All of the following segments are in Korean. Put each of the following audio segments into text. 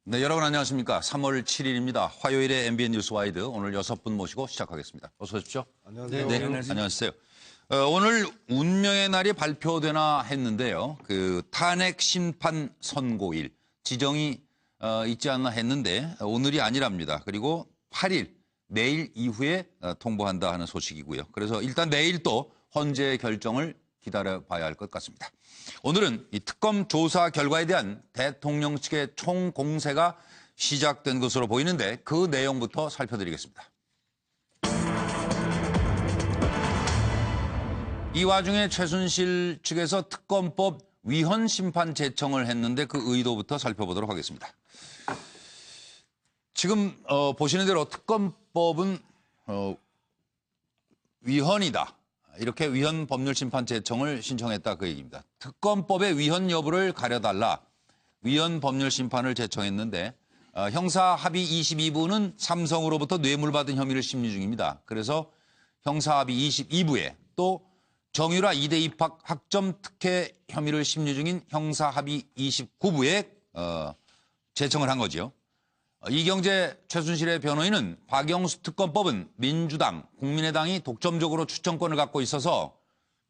네, 여러분 안녕하십니까. 3월 7일입니다. 화요일에 MBN 뉴스와이드 오늘 6분 모시고 시작하겠습니다. 어서 오십시오. 안녕하세요. 네, 안녕하세요. 오늘 운명의 날이 발표되나 했는데요. 그 탄핵 심판 선고일 지정이 있지 않나 했는데 오늘이 아니랍니다. 그리고 8일 내일 이후에 통보한다 하는 소식이고요. 그래서 일단 내일 또 헌재 결정을 기다려봐야 할 것 같습니다. 오늘은 이 특검 조사 결과에 대한 대통령 측의 총공세가 시작된 것으로 보이는데 그 내용부터 살펴드리겠습니다. 이 와중에 최순실 측에서 특검법 위헌 심판 제청을 했는데 그 의도부터 살펴보도록 하겠습니다. 지금 보시는 대로 특검법은 위헌이다. 이렇게 위헌 법률 심판 제청을 신청했다 그 얘기입니다. 특검법의 위헌 여부를 가려달라 위헌 법률 심판을 제청했는데 형사 합의 22부는 삼성으로부터 뇌물받은 혐의를 심리 중입니다. 그래서 형사 합의 22부에 또 정유라 2대 입학 학점 특혜 혐의를 심리 중인 형사 합의 29부에 제청을 한 거죠. 이경재 최순실의 변호인은 박영수 특검법은 민주당, 국민의당이 독점적으로 추천권을 갖고 있어서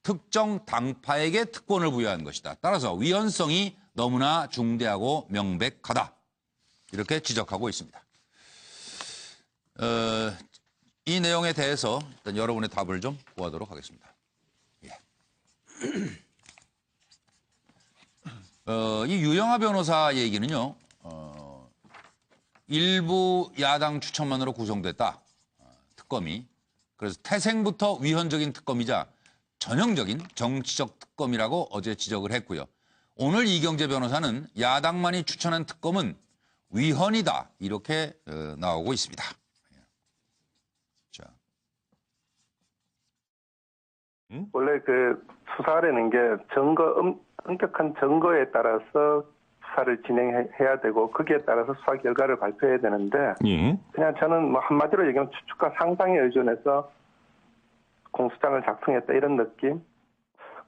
특정 당파에게 특권을 부여한 것이다. 따라서 위헌성이 너무나 중대하고 명백하다. 이렇게 지적하고 있습니다. 이 내용에 대해서 일단 여러분의 답을 좀 구하도록 하겠습니다. 예. 이 유영하 변호사 얘기는요. 일부 야당 추천만으로 구성됐다. 특검이. 그래서 태생부터 위헌적인 특검이자 전형적인 정치적 특검이라고 어제 지적을 했고요. 오늘 이경재 변호사는 야당만이 추천한 특검은 위헌이다. 이렇게 나오고 있습니다. 자. 원래 그 수사라는 게 엄격한 증거에 따라서 수사를 진행해야 되고 거기에 따라서 수사 결과를 발표해야 되는데 그냥 저는 뭐 한마디로 얘기하면 추측과 상상에 의존해서 공소장을 작성했다 이런 느낌.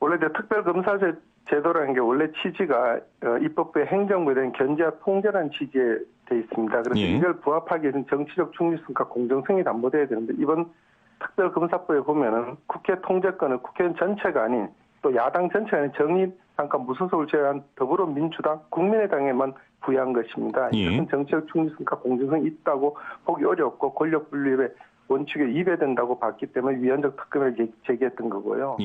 원래 이제 특별검사제 제도라는 게 원래 취지가 입법부의 행정부에 대한 견제와 통제라는 취지에 돼 있습니다. 그래서 이걸 부합하기 위해서는 정치적 중립성과 공정성이 담보돼야 되는데 이번 특별검사법에 보면은 국회 통제권을 국회의원 전체가 아닌 또 야당 전체가 아닌 정의 잠깐 무소속을 제외한 더불어민주당, 국민의당에만 부여한 것입니다. 이것은 정치적 중립성과 공정성이 있다고 보기 어렵고 권력 분립의 원칙에 위배된다고 봤기 때문에 위헌적 특검을 제기했던 거고요.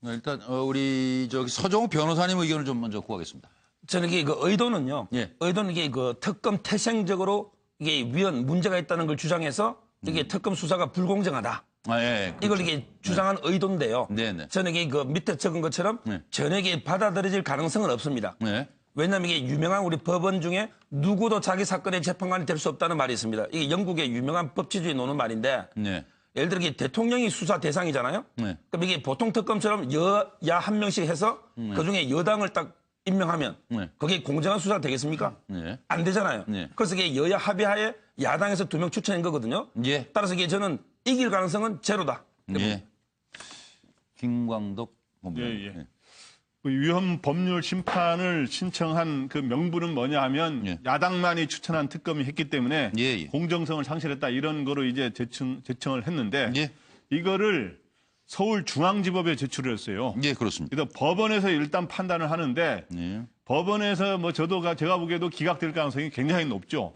일단 우리 서정욱 변호사님 의견을 좀 먼저 구하겠습니다. 저는 이게 그 의도는요. 예. 의도는 이게 그 특검 태생적으로 이게 위헌 문제가 있다는 걸 주장해서 이게 특검 수사가 불공정하다. 예, 그렇죠. 이걸 이게 주장한 의도인데요. 네네. 저는 이게 그 밑에 적은 것처럼 전혀 이게 받아들여질 가능성은 없습니다. 네. 왜냐하면 이게 유명한 우리 법원 중에 누구도 자기 사건의 재판관이 될 수 없다는 말이 있습니다. 이게 영국의 유명한 법치주의 노는 말인데 네. 예를 들어 대통령이 수사 대상이잖아요. 네. 그럼 이게 보통 특검처럼 여야 한 명씩 해서 그중에 여당을 딱 임명하면 그게 공정한 수사가 되겠습니까? 안 되잖아요. 그래서 이게 여야 합의하에 야당에서 2명 추천한 거거든요. 예. 따라서 이게 저는 이길 가능성은 제로다. 예. 김광덕 본부장님. 예. 위헌 법률 심판을 신청한 그 명분은 뭐냐 하면 야당만이 추천한 특검이 했기 때문에 공정성을 상실했다 이런 거로 이제 제청을 했는데 이거를 서울중앙지법에 제출을 했어요. 예, 그렇습니다. 그래서 법원에서 일단 판단을 하는데 법원에서 뭐 제가 보기에도 기각될 가능성이 굉장히 높죠.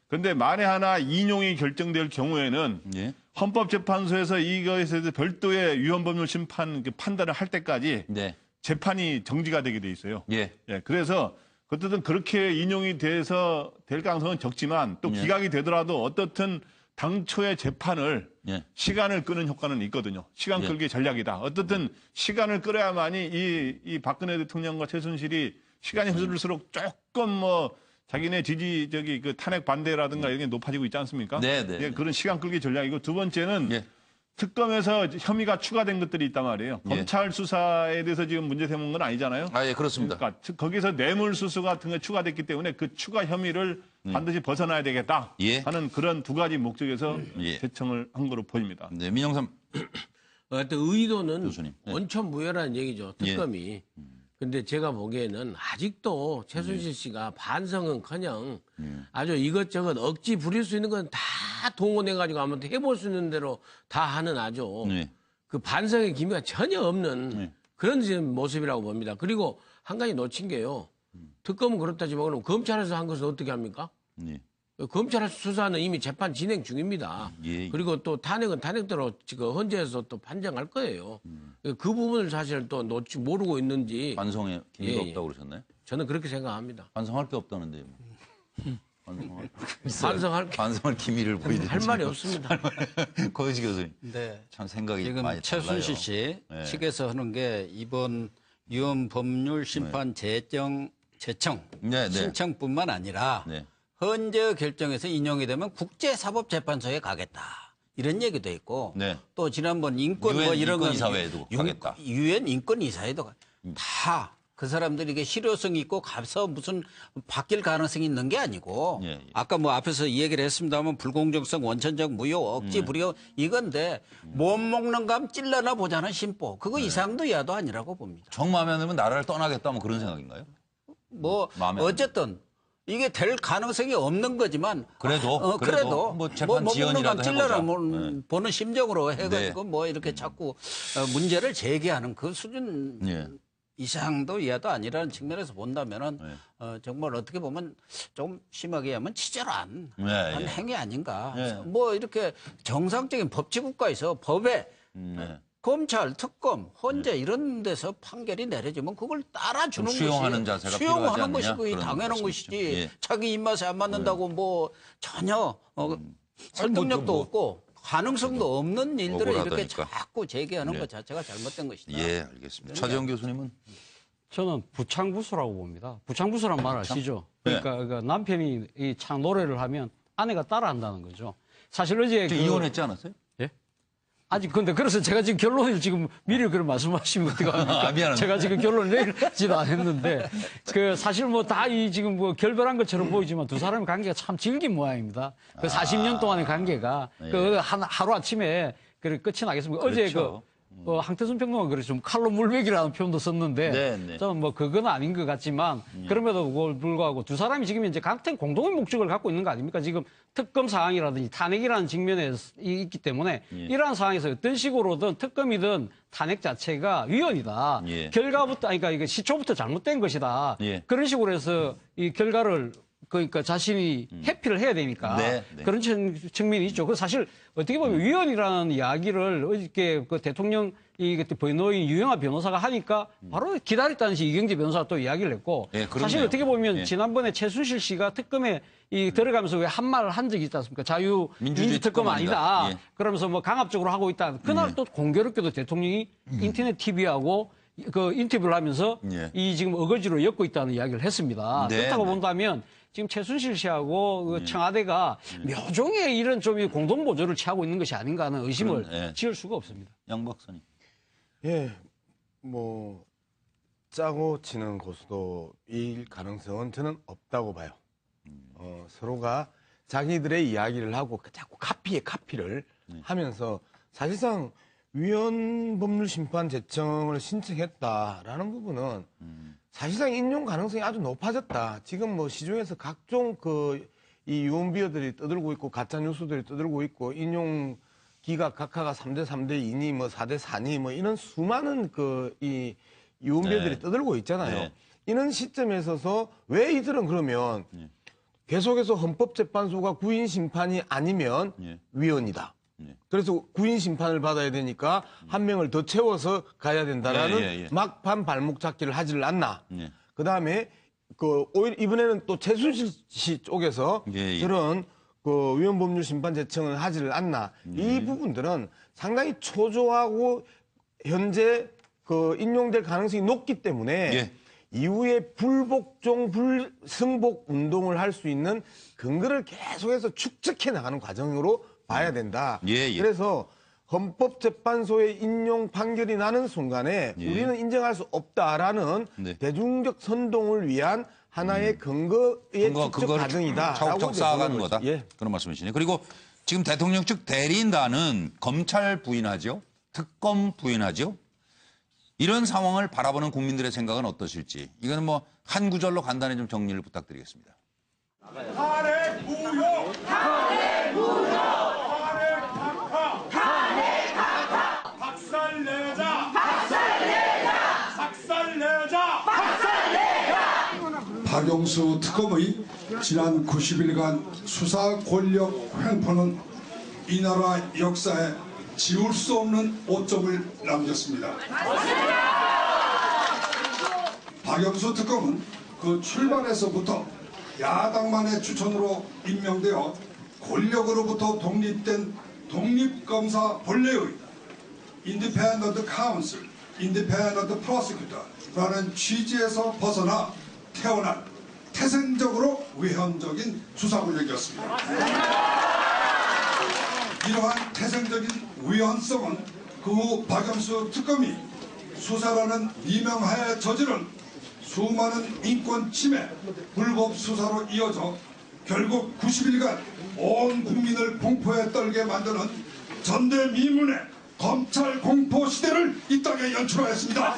그런데 만에 하나 인용이 결정될 경우에는 헌법재판소에서 이거에 대해서 별도의 위헌법률 심판 판단을 할 때까지 재판이 정지가 되게 돼 있어요. 그래서 어떻든 그렇게 인용이 돼서 될 가능성은 적지만 또 기각이 되더라도 어떻든 당초의 재판을 시간을 끄는 효과는 있거든요. 시간 끌기 전략이다. 어떻든 시간을 끌어야만이 이 박근혜 대통령과 최순실이 시간이 흐를수록 조금 뭐 자기네 그 탄핵 반대라든가 이런 게 높아지고 있지 않습니까? 그런 시간 끌기 전략이고 두 번째는 특검에서 혐의가 추가된 것들이 있단 말이에요. 검찰 수사에 대해서 지금 문제 삼은 건 아니잖아요. 예, 그렇습니다. 그러니까 거기서 뇌물수수 같은 게 추가됐기 때문에 그 추가 혐의를 반드시 벗어나야 되겠다 하는 그런 두 가지 목적에서 제청을 한 거로 보입니다. 네, 민영삼 하여튼 의도는 교수님. 원천무효라는 얘기죠. 특검이. 근데 제가 보기에는 아직도 최순실 씨가 반성은커녕 아주 이것저것 억지 부릴 수 있는 건 다 동원해가지고 한번 해볼 수 있는 대로 다 하는 아주 그 반성의 기미가 전혀 없는 그런 지금 모습이라고 봅니다. 그리고 한 가지 놓친 게요. 특검은 그렇다 치면 그럼 검찰에서 한 것은 어떻게 합니까? 검찰 수사는 이미 재판 진행 중입니다. 그리고 또 탄핵은 탄핵대로 지금 헌재에서 또 판정할 거예요. 그 부분을 사실 또 모르고 있는지. 반성의 기미가 없다고 그러셨나요? 저는 그렇게 생각합니다. 반성할 게 없다는데요. 반성할 기미를 보이든지. 할 말이 없습니다. 고유지 교수님. 네. 참 생각이 지금 많이 최순실 씨 네. 측에서 하는 게 이번 위헌 법률 심판 제청 네, 네. 신청뿐만 아니라 네. 헌재 결정에서 인용이 되면 국제사법재판소에 가겠다. 이런 얘기도 있고 네. 또 지난번 인권 뭐 UN 이런 건 인권이사회에도 가겠다. 유엔 인권이사회도 다 그 사람들이 이게 실효성이 있고 가서 무슨 바뀔 가능성이 있는 게 아니고 예, 예. 아까 뭐 앞에서 이 얘기를 했습니다만 불공정성, 원천적 무효, 억지 불이익 이건데 못 먹는 감 찔러나 보자는 심보 그거 이상도 이하도 아니라고 봅니다. 정 마음에 안 들면 나라를 떠나겠다 뭐 그런 생각인가요? 뭐 마음에 안 어쨌든 이게 될 가능성이 없는 거지만 그래도 뭐 재판 못 먹는 지연이라도 감 찔러나 해보자. 보는 심정으로 해가지고 뭐 이렇게 자꾸 문제를 제기하는 그 수준 예. 이상도 이하도 아니라는 측면에서 본다면은 정말 어떻게 보면 좀 심하게 하면 치졸한 한 행위 아닌가. 뭐 이렇게 정상적인 법치국가에서 법에 검찰, 특검, 헌재 이런 데서 판결이 내려지면 그걸 따라주는 수용하는 것이 자세가 수용하는 필요하지 것이 않느냐? 그게 그런 당연한 말씀이시죠. 것이지. 예. 자기 입맛에 안 맞는다고 뭐 전혀 설득력도 없고 가능성도 없는 일들을 이렇게 억울하다니까. 자꾸 제기하는 것 자체가 잘못된 것이다. 예, 알겠습니다. 차재원 교수님은 저는 부창부수라고 봅니다. 부창부수란 말 아시죠? 그러니까 남편이 이 창 노래를 하면 아내가 따라한다는 거죠. 사실 어제 이혼했지 않았어요? 예? 아직 근데 그래서 제가 지금 결론을 지금 미리 그런 말씀하시면 어떡합니까? 미안합니다. 제가 지금 결론을 내리지도 않았는데 그 사실 뭐 다 이 지금 뭐 결별한 것처럼 보이지만 두 사람의 관계가 참 질긴 모양입니다. 그 40년 동안의 관계가 그 하루 아침에 그 끝이 나겠습니까? 어제 그렇죠. 황태순 평론가 그래서 좀 칼로 물베기라는 표현도 썼는데 네. 저는 뭐 그건 아닌 것 같지만 그럼에도 불구하고 두 사람이 지금 이제 같은 공동의 목적을 갖고 있는 거 아닙니까? 지금 특검 사항이라든지 탄핵이라는 측면에 있기 때문에 이러한 상황에서 어떤 식으로든 특검이든 탄핵 자체가 위헌이다. 결과부터 그러니까 이게 시초부터 잘못된 것이다. 그런 식으로 해서 이 결과를 그러니까 자신이 회피를 해야 되니까 그런 측면이 있죠. 그 사실 어떻게 보면 위헌이라는 이야기를 어저께 그 대통령 이 그때 변호인 유영하 변호사가 하니까 바로 기다렸다는 시 이경재 변호사가 또 이야기를 했고 사실 어떻게 보면 지난번에 최순실 씨가 특검에 이 들어가면서 왜 한 말을 한 적이 있지 않습니까? 자유민주 특검 아니다. 그러면서 뭐 강압적으로 하고 있다. 그날 또 공교롭게도 대통령이 인터넷 TV하고 그 인터뷰를 하면서 이 지금 어거지로 엮고 있다는 이야기를 했습니다. 그렇다고 본다면 지금 최순실 씨하고 그 청와대가 묘종의 이런 좀 공동 보조를 취하고 있는 것이 아닌가 하는 의심을 지을 수가 없습니다. 양 박사님. 예, 뭐 짜고 치는 고스톱일 가능성은 저는 없다고 봐요. 서로가 자기들의 이야기를 하고 자꾸 카피를 하면서 사실상 위헌 법률 심판 제청을 신청했다라는 부분은 사실상 인용 가능성이 아주 높아졌다. 지금 뭐 시중에서 각종 이 유언비어들이 떠들고 있고 가짜 뉴스들이 떠들고 있고 인용 기각 각하가 3대 3대 2니 뭐 4대 4니 뭐 이런 수많은 이 유언비어들이 떠들고 있잖아요. 이런 시점에 있어서 왜 이들은 그러면 계속해서 헌법재판소가 구인 심판이 아니면 위헌이다. 그래서 구인 심판을 받아야 되니까 한 명을 더 채워서 가야 된다라는 막판 발목 잡기를 하지를 않나. 그다음에 오히려 이번에는 또 최순실 씨 쪽에서 저런 위헌 법률 심판 제청을 하지를 않나. 이 부분들은 상당히 초조하고 현재 인용될 가능성이 높기 때문에 이후에 불복종, 불승복 운동을 할 수 있는 근거를 계속해서 축적해 나가는 과정으로 봐야 된다. 그래서 헌법재판소의 인용 판결이 나는 순간에 우리는 인정할 수 없다라는 대중적 선동을 위한 하나의 근거의 축적 과정이다. 차곡차곡 쌓아가는 거다. 그런 말씀이시네요. 그리고 지금 대통령 측 대리인단은 검찰 부인하죠. 특검 부인하죠. 이런 상황을 바라보는 국민들의 생각은 어떠실지 이거는 뭐 한 구절로 간단히 좀 정리를 부탁드리겠습니다. 탄핵 무효! 탄핵 무효! 탄핵 각하! 탄핵 각하! 박살내자! 박살내자! 박살내자! 박살내자! 박영수 특검의 지난 90일간 수사 권력 횡포는 이 나라 역사에 지울 수 없는 오점을 남겼습니다. 박영수 특검은 그 출발에서부터 야당만의 추천으로 임명되어 권력으로부터 독립된 독립검사 본래의 Independent Counsel, Independent Prosecutor라는 취지에서 벗어나 태어난 태생적으로 외형적인 수사 권력이었습니다. 이러한 태생적인 위헌성은 그 후 박영수 특검이 수사라는 미명하에 저지른 수많은 인권 침해, 불법 수사로 이어져 결국 90일간 온 국민을 공포에 떨게 만드는 전대미문의 검찰 공포 시대를 이 땅에 연출하였습니다.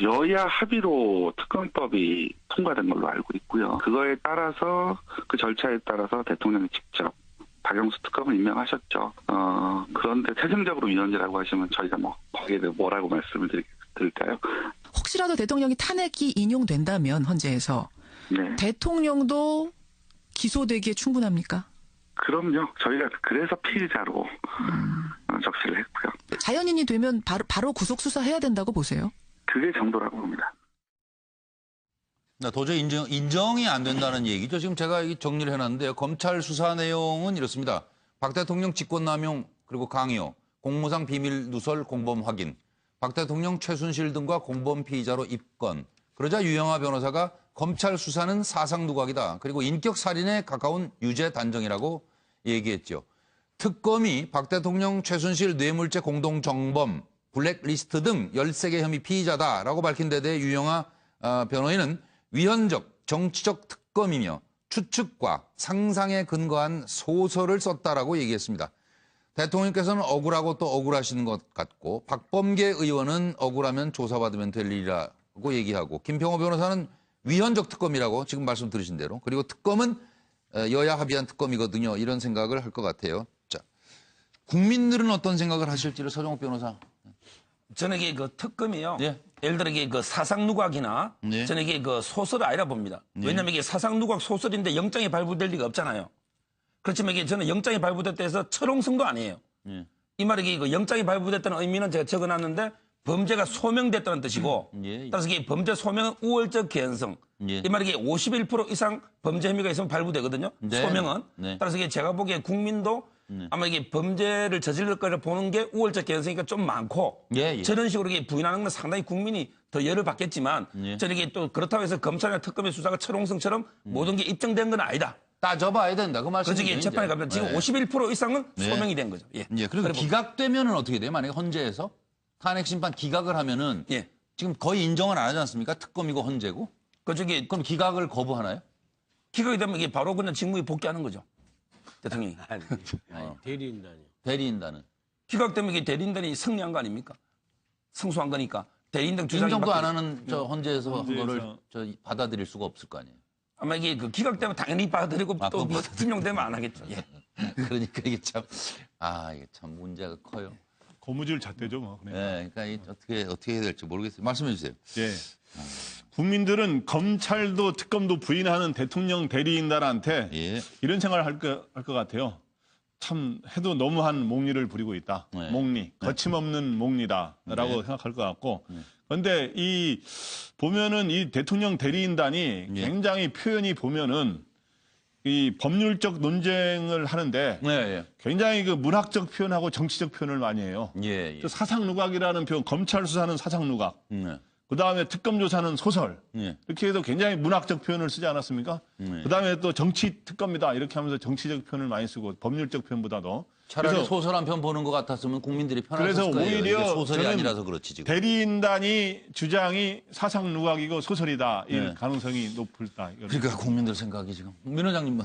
여야 합의로 특검법이 통과된 걸로 알고 있고요. 그거에 따라서 그 절차에 따라서 대통령이 직접 박영수 특검을 임명하셨죠. 그런데 태생적으로 위헌이라고 하시면 저희가 뭐 거기에 대해 뭐라고 말씀을 드릴까요? 혹시라도 대통령이 탄핵이 인용된다면 헌재에서 네. 대통령도 기소되기에 충분합니까? 그럼요. 저희가 그래서 피의자로 적시를 했고요. 자연인이 되면 바로 구속 수사해야 된다고 보세요? 그게 정도라고 봅니다. 도저히 인정이 안 된다는 얘기죠. 지금 제가 정리를 해놨는데요. 검찰 수사 내용은 이렇습니다. 박 대통령 직권남용 그리고 강요, 공무상 비밀 누설 공범 확인, 박 대통령 최순실 등과 공범 피의자로 입건. 그러자 유영하 변호사가 검찰 수사는 사상 누각이다. 그리고 인격 살인에 가까운 유죄 단정이라고 얘기했죠. 특검이 박 대통령 최순실 뇌물죄 공동정범, 블랙리스트 등 13개 혐의 피의자다라고 밝힌 데 대해 유영하 변호인은 위헌적, 정치적 특검이며 추측과 상상에 근거한 소설을 썼다라고 얘기했습니다. 대통령께서는 억울하고 또 억울하시는 것 같고 박범계 의원은 억울하면 조사받으면 될 일이라고 얘기하고 김평호 변호사는 위헌적 특검이라고 지금 말씀 들으신 대로 그리고 특검은 여야 합의한 특검이거든요. 이런 생각을 할 것 같아요. 자, 국민들은 어떤 생각을 하실지를 서정욱 변호사. 저는 이게 그 특검이요. 예. 예를 들어 이게 그 사상 누각이나 예. 저는 이게 그 소설 아니라 봅니다. 예. 왜냐하면 이게 사상 누각 소설인데 영장이 발부될 리가 없잖아요. 그렇지만 이게 저는 영장이 발부됐다 해서 철옹성도 아니에요. 예. 이 말이 이게 영장이 발부됐다는 의미는 제가 적어놨는데 범죄가 소명됐다는 뜻이고 예. 따라서 이게 범죄 소명은 우월적 개연성. 예. 이 말이 이게 51% 이상 범죄 혐의가 있으면 발부되거든요. 네. 소명은. 네. 따라서 이게 제가 보기에 국민도 아마 이게 범죄를 저지를 거를 보는 게 우월적 개연성이니까 좀 많고 예. 저런 식으로 이게 부인하는 건 상당히 국민이 더 열을 받겠지만 예. 저는 이게 또 그렇다고 해서 검찰이나 특검의 수사가 철옹성처럼 모든 게 입증된 건 아니다. 따져봐야 된다. 그 말씀이죠. 그렇지 재판에 가면 지금 51% 이상은 소명이 된 거죠. 예. 예. 그리고 기각되면은 어떻게 돼요? 만약에 헌재에서 탄핵 심판 기각을 하면은 지금 거의 인정을 안 하지 않습니까? 특검이고 헌재고. 그럼 기각을 거부하나요? 기각이 되면 이게 바로 그냥 직무에 복귀하는 거죠. 대통령이. 아니, 대리인단이요. 대리인단은. 기각되면 이게 대리인단이 승리한 거 아닙니까? 승소한 거니까. 대리인단 주장이 인정도 안 하는 저 헌재에서 한 거를 받아들일 수가 없을 거 아니에요. 아마 이게 그 기각되면 당연히 받아들이고 또 뭐 특명되면 안 하겠죠. 예. 그러니까 이게 참, 이게 참 문제가 커요. 고무줄 잣대죠, 뭐. 네, 그러니까 이게 어떻게 해야 될지 모르겠어요. 말씀해 주세요. 예. 국민들은 검찰도 특검도 부인하는 대통령 대리인단한테 이런 생각을 할 것 같아요. 참 해도 너무한 몽리를 부리고 있다. 몽리, 거침없는 몽리다라고 생각할 것 같고. 그런데 보면은 이 대통령 대리인단이 굉장히 표현이 보면은 이 법률적 논쟁을 하는데 굉장히 그 문학적 표현하고 정치적 표현을 많이 해요. 또 사상 누각이라는 표현, 검찰 수사는 사상 누각. 그다음에 특검 조사는 소설. 이렇게 해서 굉장히 문학적 표현을 쓰지 않았습니까? 그다음에 또 정치 특검이다. 이렇게 하면서 정치적 표현을 많이 쓰고 법률적 표현보다도. 차라리 소설 한 편 보는 것 같았으면 국민들이 편했을 그래서 거예요. 오히려 이게 소설이 아니라서 그렇지 지금. 대리인단이 주장이 사상 누각이고 소설이다. 이 가능성이 높다. 그러니까 국민들 생각이 지금. 민 원장님은.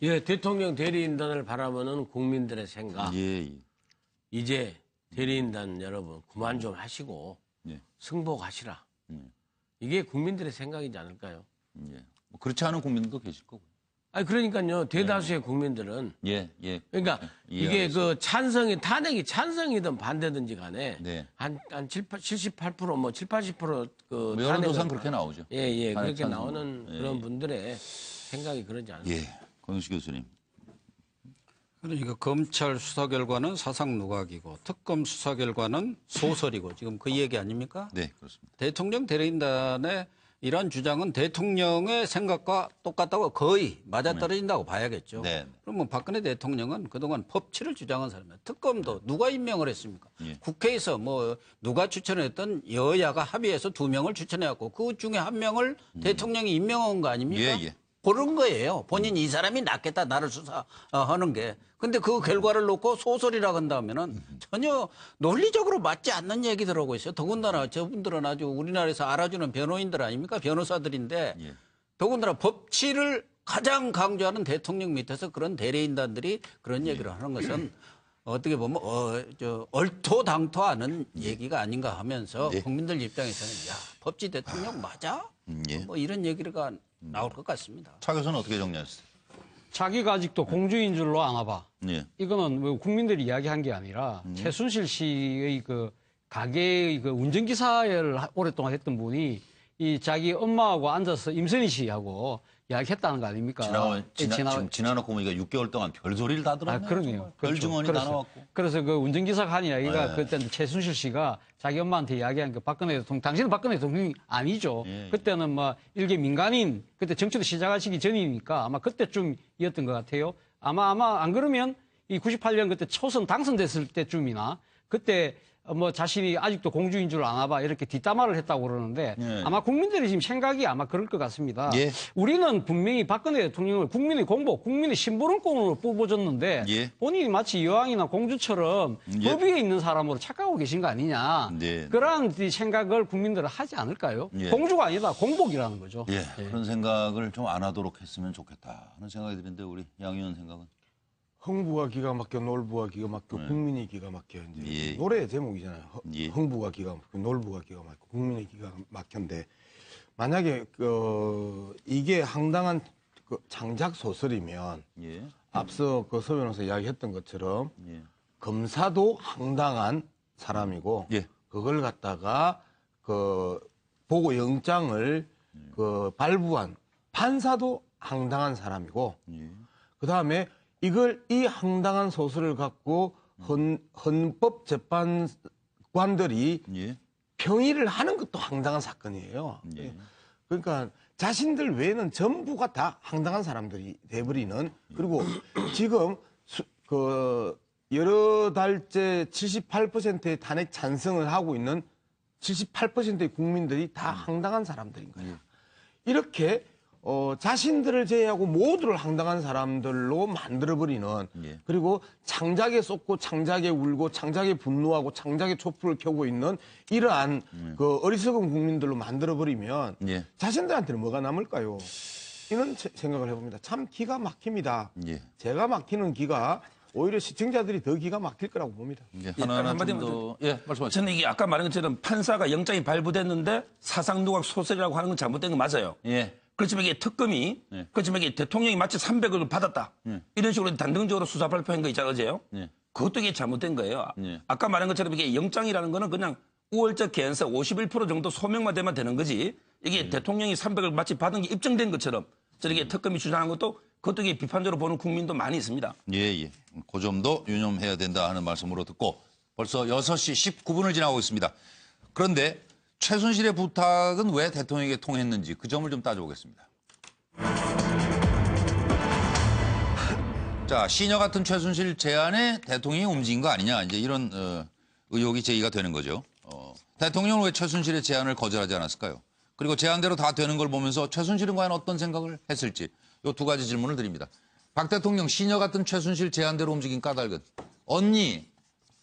예, 대통령 대리인단을 바라보는 국민들의 생각. 예. 이제 대리인단 여러분 그만 좀 하시고 승복하시라. 이게 국민들의 생각이지 않을까요? 뭐 그렇지 않은 국민들도 계실 거고. 아니 그러니까요. 대다수의 국민들은 그러니까 이게 그 찬성이 탄핵이 찬성이든 반대든지 간에 한 78%, 뭐 7, 80% 그 여론조사는 그렇게 나오죠. 그렇게 나오는 그런 분들의 생각이 그러지 않습니까? 권영시 교수님. 그러니까 검찰 수사 결과는 사상 누각이고 특검 수사 결과는 소설이고 지금 그 얘기 아닙니까? 네, 그렇습니다. 대통령 대리인단의 이런 주장은 대통령의 생각과 똑같다고 거의 맞아떨어진다고 봐야겠죠. 그러면 박근혜 대통령은 그동안 법치를 주장한 사람이에요. 특검도 누가 임명을 했습니까? 국회에서 뭐 누가 추천했던 여야가 합의해서 2명을 추천해왔고 그 중에 1명을 대통령이 임명한 거 아닙니까? 그런 거예요. 본인 이 사람이 낫겠다 나를 수사하는 게. 근데 그 결과를 놓고 소설이라고 한다면은 전혀 논리적으로 맞지 않는 얘기들 하고 있어요. 더군다나 저분들은 아주 우리나라에서 알아주는 변호인들 아닙니까? 변호사들인데 더군다나 법치를 가장 강조하는 대통령 밑에서 그런 대리인단들이 그런 얘기를 하는 것은 어떻게 보면 얼토당토 않은 얘기가 아닌가 하면서 국민들 입장에서는 야 법치 대통령 맞아? 뭐 이런 얘기가 나올 것 같습니다. 차 교수는 어떻게 정리하셨어요? 자기가 아직도 공주인 줄로 아나 봐. 이거는 뭐 국민들이 이야기한 게 아니라 최순실 씨의 그 가게의 그 운전기사를 오랫동안 했던 분이 이 자기 엄마하고 앉아서 임선희 씨하고 이야기했다는 거 아닙니까? 지나놓고 보니까 6개월 동안 별소리를 다 들었네요. 그러네요. 별주머니 다 나왔고. 그래서 그 운전기사가 한 이야기가 그때 최순실 씨가 자기 엄마한테 이야기한 게 박근혜 대통령, 당신은 박근혜 대통령이 아니죠. 그때는 뭐 일개 민간인, 그때 정치도 시작하시기 전이니까 아마 그때쯤이었던 것 같아요. 아마 안 그러면 이 98년 그때 초선 당선됐을 때쯤이나 그때 뭐 자신이 아직도 공주인 줄 아나 봐 이렇게 뒷담화를 했다고 그러는데 아마 국민들이 지금 생각이 아마 그럴 것 같습니다. 우리는 분명히 박근혜 대통령을 국민의 공복, 국민의 심부름꾼으로 뽑아줬는데 본인이 마치 여왕이나 공주처럼 법 위에 있는 사람으로 착각하고 계신 거 아니냐. 그러한 생각을 국민들은 하지 않을까요? 공주가 아니다. 공복이라는 거죠. 그런 생각을 좀 안 하도록 했으면 좋겠다 하는 생각이 드는데 우리 양 의원 생각은? 흥부가 기가 막혀, 놀부가 기가 막혀, 국민이 기가 막혀. 이제 노래 제목이잖아요. 흥부가 기가 막혀, 놀부가 기가 막혀, 국민이 기가 막혀인데 만약에 이게 황당한 장작 소설이면 앞서 그 서 변호사 이야기했던 것처럼 검사도 황당한 사람이고 그걸 갖다가 보고 영장을 발부한 판사도 황당한 사람이고 그 다음에 이 황당한 소설을 갖고 헌법재판관들이 평의를 하는 것도 황당한 사건이에요. 그러니까 자신들 외에는 전부가 다 황당한 사람들이 돼버리는 그리고 지금 여러 달째 78%의 탄핵 찬성을 하고 있는 78%의 국민들이 다 황당한 사람들인 거예요. 이렇게 자신들을 제외하고 모두를 황당한 사람들로 만들어버리는 그리고 창작에 쏟고 창작에 울고 창작에 분노하고 창작에 촛불을 켜고 있는 이러한 어리석은 국민들로 만들어버리면 자신들한테는 뭐가 남을까요? 이런 생각을 해봅니다. 참 기가 막힙니다. 제가 막히는 기가 오히려 시청자들이 더 기가 막힐 거라고 봅니다. 한마디만 더. 말씀하세요. 저는 이게 아까 말한 것처럼 판사가 영장이 발부됐는데 사상누각 소설이라고 하는 건 잘못된 건 맞아요. 그렇지만 이게 특검이 그렇지만 이게 대통령이 마치 300억을 받았다. 이런 식으로 단정적으로 수사 발표한 거 있잖아요. 어제요. 그것도 이게 잘못된 거예요. 아까 말한 것처럼 이게 영장이라는 거는 그냥 우월적 개연성 51% 정도 소명만 되면 되는 거지. 이게 대통령이 300을 마치 받은 게 입증된 것처럼 저렇게 특검이 주장한 것도 그것도 이게 비판적으로 보는 국민도 많이 있습니다. 그 점도 유념해야 된다 하는 말씀으로 듣고 벌써 6시 19분을 지나고 있습니다. 그런데 최순실의 부탁은 왜 대통령에게 통했는지 그 점을 좀 따져보겠습니다. 자, 시녀 같은 최순실 제안에 대통령이 움직인 거 아니냐 이제 이런 의혹이 제기가 되는 거죠. 대통령은 왜 최순실의 제안을 거절하지 않았을까요? 그리고 제안대로 다 되는 걸 보면서 최순실은 과연 어떤 생각을 했을지 이 2가지 질문을 드립니다. 박 대통령 시녀 같은 최순실 제안대로 움직인 까닭은 언니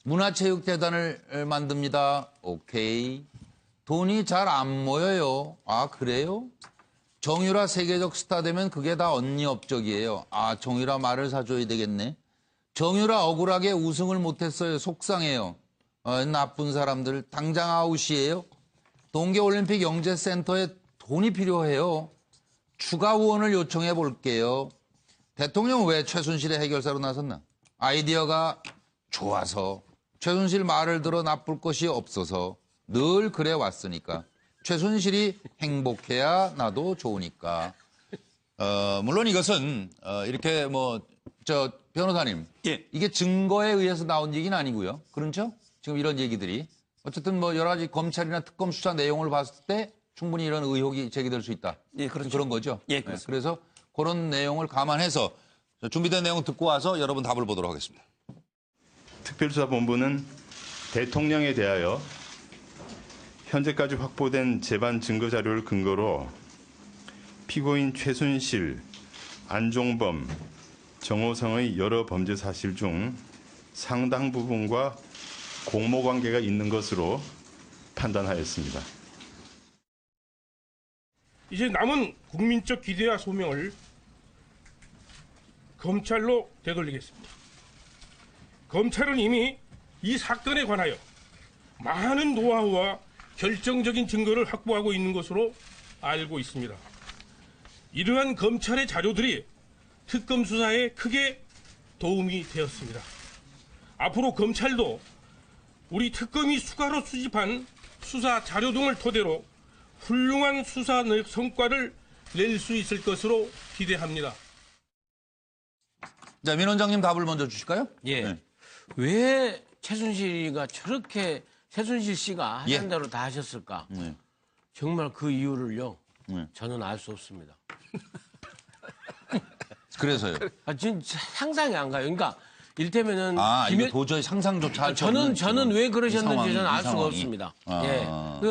문화체육재단을 만듭니다. 오케이. 돈이 잘 안 모여요. 아 그래요? 정유라 세계적 스타 되면 그게 다 언니 업적이에요. 아 정유라 말을 사줘야 되겠네. 정유라 억울하게 우승을 못했어요. 속상해요. 나쁜 사람들 당장 아웃이에요. 동계올림픽 영재센터에 돈이 필요해요. 추가 후원을 요청해 볼게요. 대통령 왜 최순실의 해결사로 나섰나? 아이디어가 좋아서, 최순실 말을 들어 나쁠 것이 없어서 늘 그래 왔으니까. 최순실이 행복해야 나도 좋으니까. 물론 이것은 이렇게 변호사님, 예. 이게 증거에 의해서 나온 얘기는 아니고요. 그렇죠? 지금 이런 얘기들이 어쨌든 여러 가지 검찰이나 특검 수사 내용을 봤을 때 충분히 이런 의혹이 제기될 수 있다. 예, 그렇죠. 그런 거죠. 예, 그렇습니다. 그래서 그런 내용을 감안해서 준비된 내용 듣고 와서 여러분 답을 보도록 하겠습니다. 특별수사본부는 대통령에 대하여 현재까지 확보된 재반 증거 자료를 근거로 피고인 최순실, 안종범, 정호성의 여러 범죄 사실 중 상당 부분과 공모관계가 있는 것으로 판단하였습니다. 이제 남은 국민적 기대와 소명을 검찰로 되돌리겠습니다. 검찰은 이미 이 사건에 관하여 많은 노하우와 결정적인 증거를 확보하고 있는 것으로 알고 있습니다. 이러한 검찰의 자료들이 특검 수사에 크게 도움이 되었습니다. 앞으로 검찰도 우리 특검이 수가로 수집한 수사 자료 등을 토대로 훌륭한 수사 성과를 낼 수 있을 것으로 기대합니다. 자, 민 원장님 답을 먼저 주실까요? 예. 네. 왜 최순실이가 저렇게 최순실 씨가 하는 예. 대로 다 하셨을까? 네. 정말 그 이유를요. 네. 저는 알 수 없습니다. 그래서요. 진짜 상상이 안 가요. 그러니까 일테면은 이거 도저히 상상조차 할 수 없는 저는 왜 그러셨는지 저는 알 수가 상황이. 없습니다. 아. 예.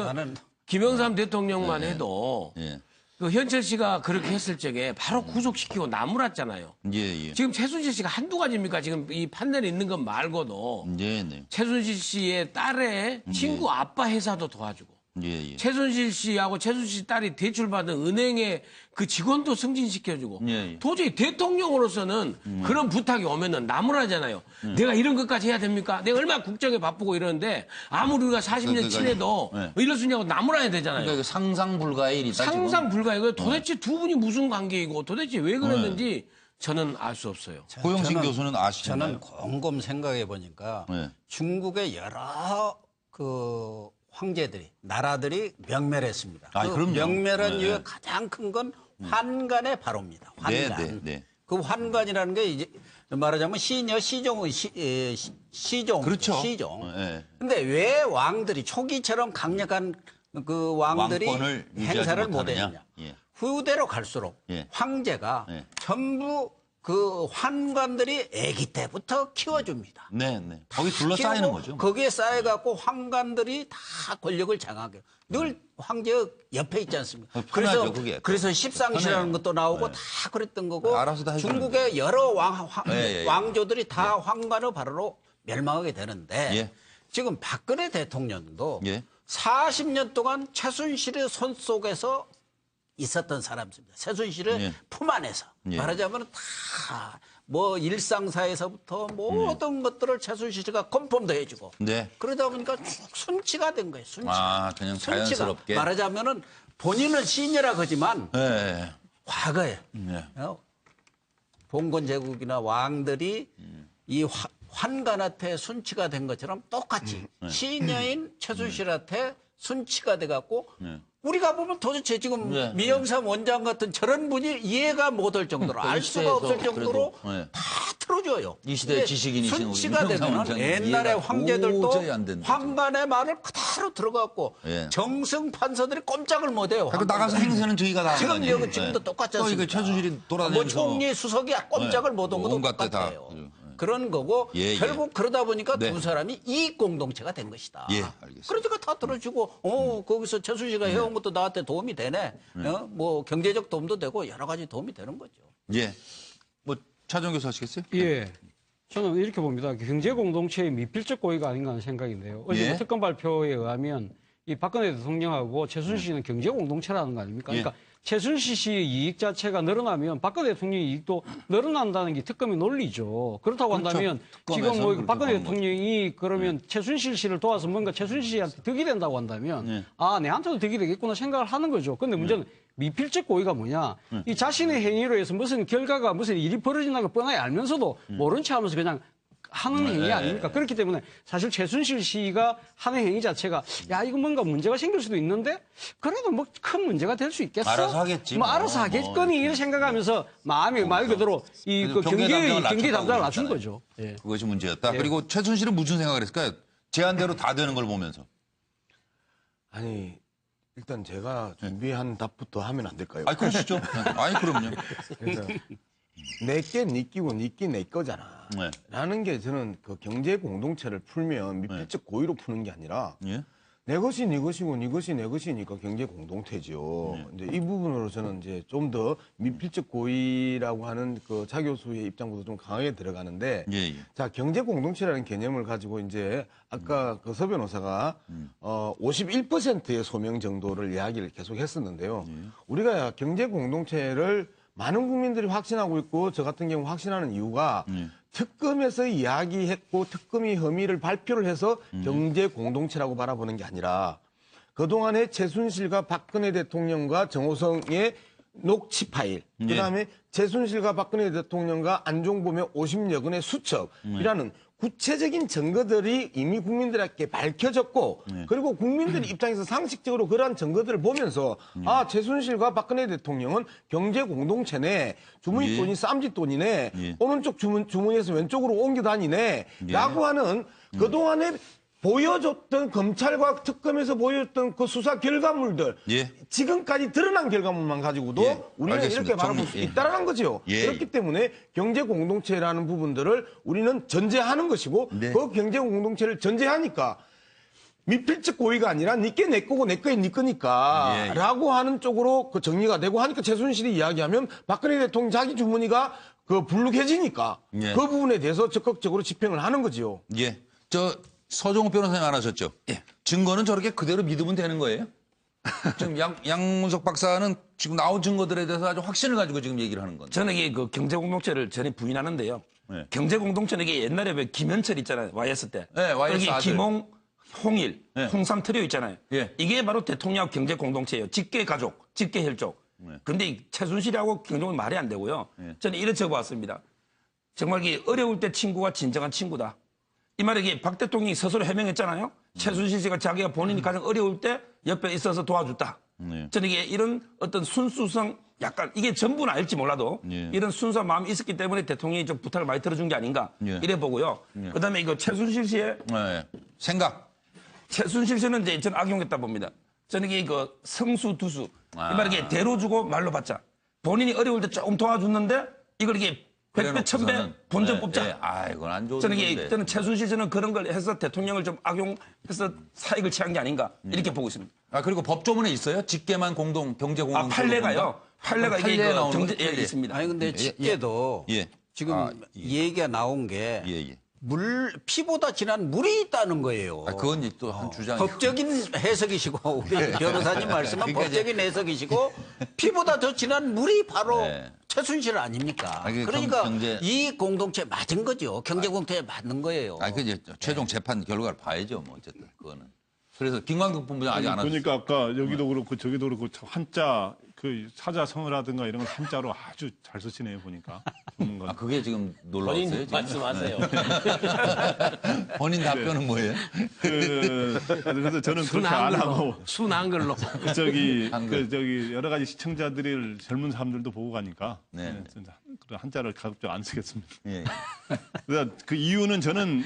나는 김영삼 대통령만 네. 해도 예. 그 현철 씨가 그렇게 했을 적에 바로 구속시키고 나무랐잖아요. 예. 지금 최순실 씨가 한두 가지입니까? 지금 이 판넬에 있는 것 말고도 네. 최순실 씨의 딸의 친구 아빠 회사도 도와주고 예. 최순실 씨하고 최순실 딸이 대출받은 은행의 그 직원도 승진시켜주고 예. 도저히 대통령으로서는 그런 부탁이 오면은 나무라잖아요. 내가 이런 것까지 해야 됩니까? 내가 얼마나 국정에 바쁘고 이러는데 아무리 우리가 40년 그러니까 친해도 네. 이럴 수 있냐고 나무라야 되잖아요. 그러니까 상상 불가의 일이다. 상상 불가이고 도대체 두 분이 무슨 관계이고 도대체 왜 그랬는지 저는 알 수 없어요. 고영신 교수는 아시나요? 저는 곰곰 생각해 보니까 네. 중국의 여러 그 황제들이 나라들이 명멸했습니다. 그 그럼요. 명멸한 네. 이유의 가장 큰 건 환관의 바로입니다. 환관. 네. 그 환관이라는 게 이제 말하자면 시종은 시종. 그렇죠. 시종. 네. 근데 왜 왕들이 초기처럼 강력한 그 왕들이 왕권을 유지하지 행사를 못하느냐? 못했느냐? 예. 후대로 갈수록 예. 황제가 예. 전부 그 환관들이 아기 때부터 키워줍니다. 네. 거기 둘러싸이는 키우고 거죠. 거기에 쌓여갖고 황관들이 다 권력을 장악해요. 늘 황제 옆에 있지 않습니까? 편하죠, 그게. 그래서 십상시라는 편해요. 것도 나오고 네. 다 그랬던 거고 알아서 다 해주는 중국의 여러 예. 왕조들이 다 황관의 바로로 멸망하게 되는데 예. 지금 박근혜 대통령도 예. 40년 동안 최순실의 손 속에서 있었던 사람입니다. 최순실의 예. 품 안에서 예. 말하자면 다 뭐 일상사에서부터 모든 것들을 최순실이가 컨펌도 해주고 네. 그러다 보니까 쭉 순치가 된 거예요. 순치가. 그냥 순치가. 자연스럽게. 말하자면은 본인은 시인이라 그러지만 네. 과거에 네. 봉건 제국이나 왕들이 이 환관한테 순치가 된 것처럼 똑같이 시인여인 최순실한테 순치가 돼갖고 우리가 보면 도대체 지금 네. 미영삼 원장 같은 저런 분이 이해가 못할 정도로 알 수가 없을 정도로 그래도, 다 틀어줘요. 이 시대의 근데 지식인이신 순치가 우리 되면 원장님 옛날에 이해가 황제들도 도저히 안 된다, 황관의 말을 그대로 들어갔고 예. 정승 판사들이 꼼짝을 못해요. 나가서 행세는 저희가 다 지금 하거든요. 여기 지금도 똑같지 또 않습니까? 이거 최순실이 뭐 돌아다니면서 총리 수석이 꼼짝을 못한 것도 온갖 데 다. 똑같아요. 그런 거고 예. 결국 그러다 보니까 네. 두 사람이 이익 공동체가 된 것이다. 예, 알겠습니다. 그러니까 다 들어주고 거기서 최순실이가 해온 것도 나한테 도움이 되네. 뭐 경제적 도움도 되고 여러 가지 도움이 되는 거죠. 예. 차정 교수 하시겠어요? 예. 저는 이렇게 봅니다. 경제 공동체의 미필적 고의가 아닌가 하는 생각인데요. 어제 예. 특검 발표에 의하면 이 박근혜 대통령하고 최순실은 경제 공동체라는 거 아닙니까? 예. 그러니까 최순실 씨의 이익 자체가 늘어나면 박근혜 대통령의 이익도 늘어난다는 게 특검의 논리죠. 그렇다고 한다면 지금 뭐 박근혜 대통령이 그러면 최순실 씨를 도와서 뭔가 최순실 씨한테 득이 된다고 한다면 아, 내한테도 득이 되겠구나 생각을 하는 거죠. 근데 문제는 미필적 고의가 뭐냐. 이 자신의 행위로 해서 무슨 결과가 무슨 일이 벌어진다는 걸 뻔하게 알면서도 모른 체 하면서 그냥 하는 행위 아닙니까? 그렇기 때문에 사실 최순실 씨가 하는 행위 자체가 야 이거 뭔가 문제가 생길 수도 있는데 그래도 뭐 큰 문제가 될 수 있겠어? 알아서 하겠지. 뭐 알아서 하겠거니 이렇게 생각하면서 마음이 말 그대로 이 그 경계 담당을 낮춘 거죠. 예. 그것이 문제였다. 그리고 최순실은 무슨 생각을 했을까요? 제안대로 다 되는 걸 보면서. 아니 일단 제가 준비한 답부터 하면 안 될까요? 아니 그러시죠. 아니 그럼요. 그래서 내게 네 끼고 네 끼 내 거잖아. 라는 게 저는 그 경제 공동체를 풀면 미필적 고의로 푸는 게 아니라 내 것이 네 것이고 네 것이 내 것이니까 경제 공동체죠. 이제 이 부분으로 저는 이제 좀 더 미필적 고의라고 하는 그 차 교수의 입장보다 좀 강하게 들어가는데 자 경제 공동체라는 개념을 가지고 이제 아까 그 서 변호사가 51%의 소명 정도를 이야기를 계속 했었는데요. 우리가 경제 공동체를 많은 국민들이 확신하고 있고 저 같은 경우 확신하는 이유가 특검에서 이야기했고 특검이 혐의를 발표를 해서 경제 공동체라고 바라보는 게 아니라 그동안에 최순실과 박근혜 대통령과 정호성의 녹취 파일, 그다음에 최순실과 박근혜 대통령과 안종범의 50여 건의 수첩이라는 구체적인 증거들이 이미 국민들에게 밝혀졌고 그리고 국민들 입장에서 상식적으로 그러한 증거들을 보면서 아 최순실과 박근혜 대통령은 경제 공동체네 주머니 돈이 쌈짓돈이네 오른쪽 주머니에서 왼쪽으로 옮겨 다니네 라고 하는 그동안에 보여줬던 검찰과 특검에서 보여줬던 그 수사 결과물들 지금까지 드러난 결과물만 가지고도 우리는 알겠습니다. 이렇게 바라볼 수 있다는 거죠. 그렇기 때문에 경제 공동체라는 부분들을 우리는 전제하는 것이고 그 경제 공동체를 전제하니까 미필적 고의가 아니라 니께 내 거고 내 거에 니 거니까 라고 하는 쪽으로 그 정리가 되고 하니까 최순실이 이야기하면 박근혜 대통령 자기 주머니가 그 불룩해지니까 그 부분에 대해서 적극적으로 집행을 하는 거지요. 서종욱 변호사님 안 하셨죠? 증거는 저렇게 그대로 믿으면 되는 거예요? 지금 양문석 박사는 지금 나온 증거들에 대해서 아주 확신을 가지고 지금 얘기를 하는 건데. 저는 이게 그 경제 공동체를 전혀 부인하는데요. 경제 공동체는 이게 옛날에 왜 김현철 있잖아요. YS 때. YS 아들. 김홍, 홍일, 홍삼 트리오 있잖아요. 이게 바로 대통령 경제 공동체예요. 직계 가족, 직계 혈족. 근데 최순실하고 경종은 말이 안 되고요. 저는 이렇게 적어봤습니다. 정말 이게 어려울 때 친구가 진정한 친구다. 이 말이 이게 박 대통령이 스스로 해명했잖아요. 최순실 씨가 자기가 본인이 가장 어려울 때 옆에 있어서 도와줬다. 저는 이게 이런 어떤 순수성 약간 이게 전부는 알지 몰라도 이런 순수한 마음이 있었기 때문에 대통령이 좀 부탁을 많이 들어준 게 아닌가 이래 보고요. 그다음에 이거 최순실 씨의 생각. 최순실 씨는 이제 저는 악용했다 봅니다. 저는 이게 그 성수두수 이 말이 이게 대로 주고 말로 받자. 본인이 어려울 때 조금 도와줬는데 이걸 이게 100배, 1000배 본전 뽑자. 이건 안 좋은 저는 최순실 씨는 그런 걸 해서 대통령을 좀 악용해서 사익을 취한 게 아닌가 이렇게 보고 있습니다. 그리고 법조문에 있어요? 직계만 경제 공동. 판례가요. 판례가 이게 경제 있습니다. 아니 근데 직계도 지금 얘기가 나온 게 피보다 진한 물이 있다는 거예요. 그건 또 한 주장이. 법적인 해석이시고 우리 변호사님 말씀은 법적인 해석이시고 피보다 더 진한 물이 바로 최순실 아닙니까? 그러니까 이 공동체 맞은 거죠. 경제 공동체 맞는 거예요. 그 최종 재판 결과를 봐야죠. 뭐 어쨌든 그거는. 그래서 김광석 본부장 아직 안 하셨어요. 그러니까 아까 여기도 그렇고 저기도 그렇고 한자 그 사자성어라든가 이런 걸 한자로 아주 잘 쓰시네요 보니까. 그게 지금 놀라웠어요. 본인 말씀하세요. 본인 답변은 뭐예요? 그래서 저는 그렇게 안 하고 순한글로. 저기 여러 가지 시청자들이 젊은 사람들도 보고 가니까 한자를 가급적 안 쓰겠습니다. 그래서 그 이유는 저는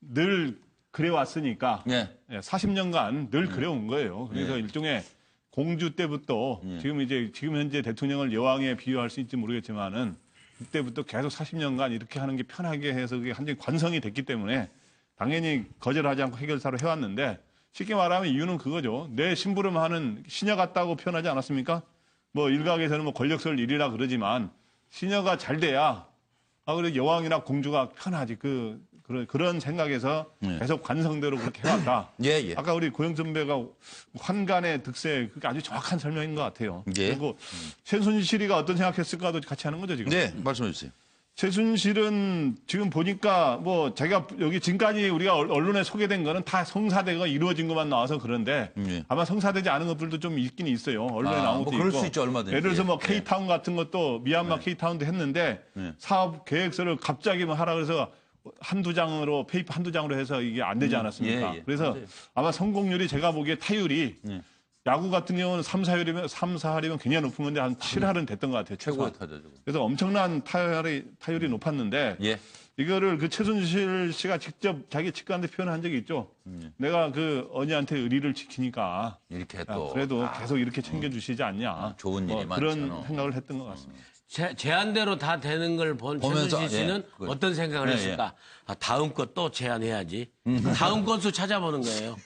늘 그래 왔으니까 40년간 늘 그래 온 거예요. 그래서 일종의 공주 때부터 지금 현재 대통령을 여왕에 비유할 수 있을지 모르겠지만은 그때부터 계속 40년간 이렇게 하는 게 편하게 해서 그게 완전히 관성이 됐기 때문에 당연히 거절하지 않고 해결사로 해왔는데 쉽게 말하면 이유는 그거죠. 내 심부름하는 시녀 같다고 표현하지 않았습니까? 뭐 일각에서는 뭐 권력설 일이라 그러지만 시녀가 잘 돼야 그래 여왕이나 공주가 편하지. 그 그런 생각에서 계속 관성대로 그렇게 해왔다. 아까 우리 고영 선배가 환관의 득세 그게 아주 정확한 설명인 것 같아요. 그리고 최순실이가 어떤 생각했을까도 같이 하는 거죠 지금. 네, 말씀해 주세요. 최순실은 지금 보니까 뭐 자기가 여기 지금까지 우리가 언론에 소개된 거는 다 성사대가 이루어진 것만 나와서 그런데 아마 성사되지 않은 것들도 좀 있긴 있어요. 언론에 나온 것도 뭐 그럴 있고. 수 있죠, 얼마든지. 예를 들어서 뭐 K타운 같은 것도 미얀마 K타운도 했는데 사업 계획서를 갑자기 뭐 하라 그래서 페이퍼 한두 장으로 해서 이게 안 되지 않았습니까? 그래서 맞아요. 아마 성공률이 제가 보기에 타율이 야구 같은 경우는 3, 4할이면 굉장히 높은 건데 한 7할은 됐던 것 같아요. 최고의 타자죠. 그래서 엄청난 타율이 높았는데 이거를 그 최순실 씨가 직접 자기 측근한테 표현한 적이 있죠. 내가 그 언니한테 의리를 지키니까 이렇게 또 그래도 계속 이렇게 챙겨주시지 않냐. 좋은 일이 그런 많잖아. 생각을 했던 것 같습니다. 제안대로 다 되는 걸 본 최순실 씨는 어떤 생각을 했을까? 아, 다음 것 또 제안해야지. 다음 건수 찾아보는 거예요.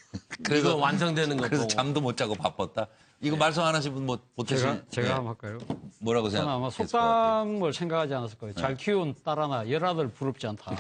이거 완성되는 거 그래서 보고. 잠도 못 자고 바빴다. 이거 말씀 안 하신 분 뭐 못하시는 제가 한번 할까요? 뭐라고 저는 아마 속담을 생각하지 않았을 거예요. 잘 키운 딸하나 열아들 부럽지 않다.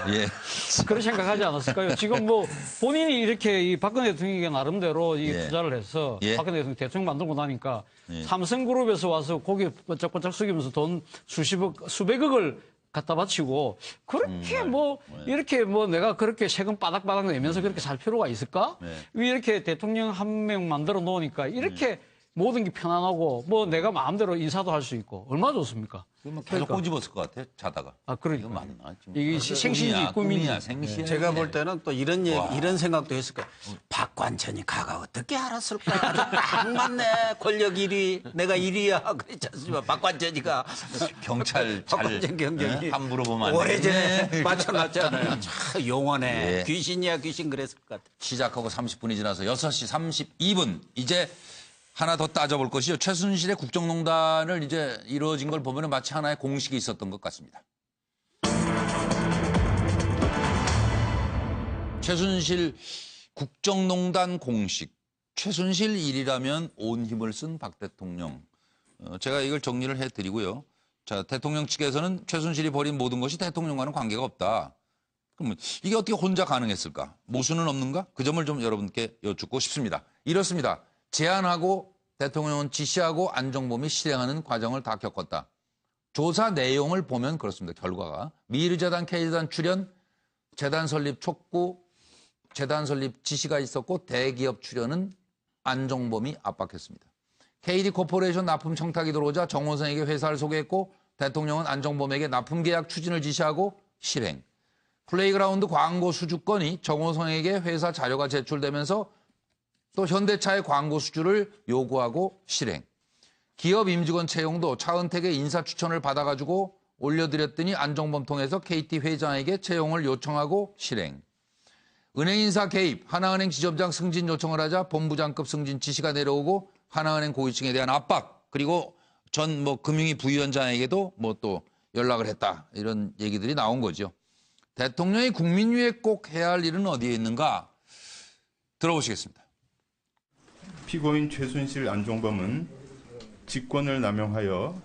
그런 생각하지 않았을까요? 지금 뭐 본인이 이렇게 이 박근혜 대통령에게 나름대로 이 투자를 해서 박근혜 대통령 만들고 나니까 삼성그룹에서 와서 고개 번쩍번쩍 숙이면서 돈 수백억을 갖다 바치고 그렇게 뭐 이렇게 뭐 내가 그렇게 세금 바닥바닥 내면서 그렇게 살 필요가 있을까? 이렇게 대통령 한 명 만들어 놓으니까 이렇게 모든 게 편안하고 뭐 내가 마음대로 인사도 할 수 있고 얼마나 좋습니까? 그러면 계속 꼬집었을 것 같아 자다가. 그러니까 이거 맞나? 이게 생신지 꿈이냐 생신. 제가 볼 때는 또 이런 이런 생각도 했을 거예요. 박관천이 가가 어떻게 알았을까? 아주 딱 맞네. 권력 1위, 내가 1위야. 그랬지 않습니까? 박관천이가 경찰 박관천 경력이 함부로 보면 안 오래전에 맞춰놨잖아요. 참 용언해. 귀신이야 귀신 그랬을 것 같아. 시작하고 30분이 지나서 6시 32분 이제 하나 더 따져볼 것이요. 최순실의 국정농단을 이제 이루어진 걸 보면 마치 하나의 공식이 있었던 것 같습니다. 최순실 국정농단 공식. 최순실 일이라면 온 힘을 쓴 박 대통령. 제가 이걸 정리를 해드리고요. 자, 대통령 측에서는 최순실이 벌인 모든 것이 대통령과는 관계가 없다. 그러면 이게 어떻게 혼자 가능했을까? 모순은 없는가? 그 점을 좀 여러분께 여쭙고 싶습니다. 이렇습니다. 제안하고 대통령은 지시하고 안종범이 실행하는 과정을 다 겪었다. 조사 내용을 보면 그렇습니다. 결과가. 미르재단, K재단 출연, 재단 설립 촉구, 재단 설립 지시가 있었고 대기업 출연은 안종범이 압박했습니다. KD코퍼레이션 납품 청탁이 들어오자 정호성에게 회사를 소개했고 대통령은 안종범에게 납품 계약 추진을 지시하고 실행. 플레이그라운드 광고 수주권이 정호성에게 회사 자료가 제출되면서 또 현대차의 광고 수주를 요구하고 실행. 기업 임직원 채용도 차은택의 인사 추천을 받아가지고 올려드렸더니 안종범 통해서 KT 회장에게 채용을 요청하고 실행. 은행 인사 개입, 하나은행 지점장 승진 요청을 하자 본부장급 승진 지시가 내려오고 하나은행 고위층에 대한 압박, 그리고 전 금융위 부위원장에게도 또 연락을 했다. 이런 얘기들이 나온 거죠. 대통령이 국민 위해 꼭 해야 할 일은 어디에 있는가? 들어보시겠습니다. 피고인 최순실 안종범은 직권을 남용하여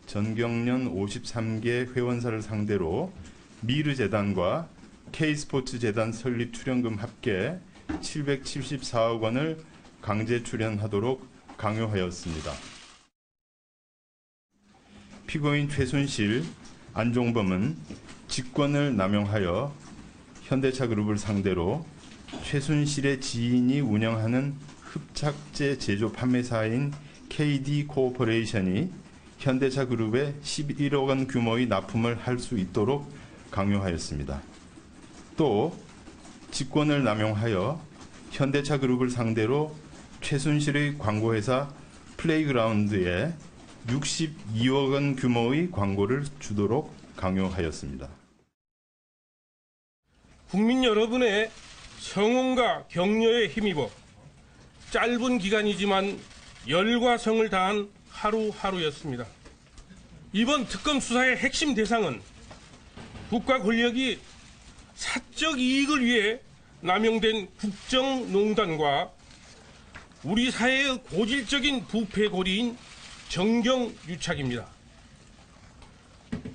전경련 53개 회원사를 상대로 미르재단과 K스포츠재단 설립 출연금 합계 774억 원을 강제 출연하도록 강요하였습니다. 피고인 최순실, 안종범은 직권을 남용하여 현대차그룹을 상대로 최순실의 지인이 운영하는 흡착제 제조 판매사인 KD코퍼레이션이 현대차그룹에 11억 원 규모의 납품을 할 수 있도록 강요하였습니다. 또 직권을 남용하여 현대차그룹을 상대로 최순실의 광고회사 플레이그라운드에 62억 원 규모의 광고를 주도록 강요하였습니다. 국민 여러분의 성원과 격려에 힘입어 짧은 기간이지만 열과 성을 다한 하루하루였습니다. 이번 특검 수사의 핵심 대상은 국가 권력이 사적 이익을 위해 남용된 국정농단과 우리 사회의 고질적인 부패고리인 정경유착입니다.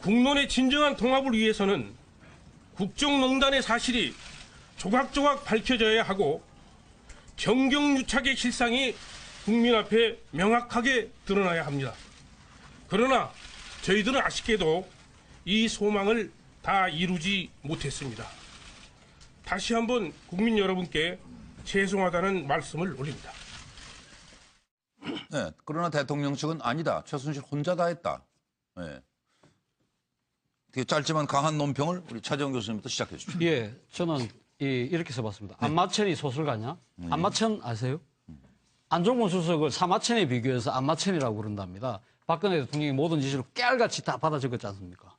국론의 진정한 통합을 위해서는 국정농단의 사실이 조각조각 밝혀져야 하고 정경유착의 실상이 국민 앞에 명확하게 드러나야 합니다. 그러나 저희들은 아쉽게도 이 소망을 다 이루지 못했습니다. 다시 한번 국민 여러분께 죄송하다는 말씀을 올립니다. 네, 그러나 대통령 측은 아니다. 최순실 혼자 다 했다. 네. 되게 짧지만 강한 논평을 우리 차재원 교수님부터 시작해 주십시오. 예, 저는 이렇게 써봤습니다. 안마천이 소설가냐? 안마천 아세요? 안종범 수석을 사마천에 비교해서 안마천이라고 그런답니다. 박근혜 대통령이 모든 지시를 깨알같이 다 받아 적었지 않습니까?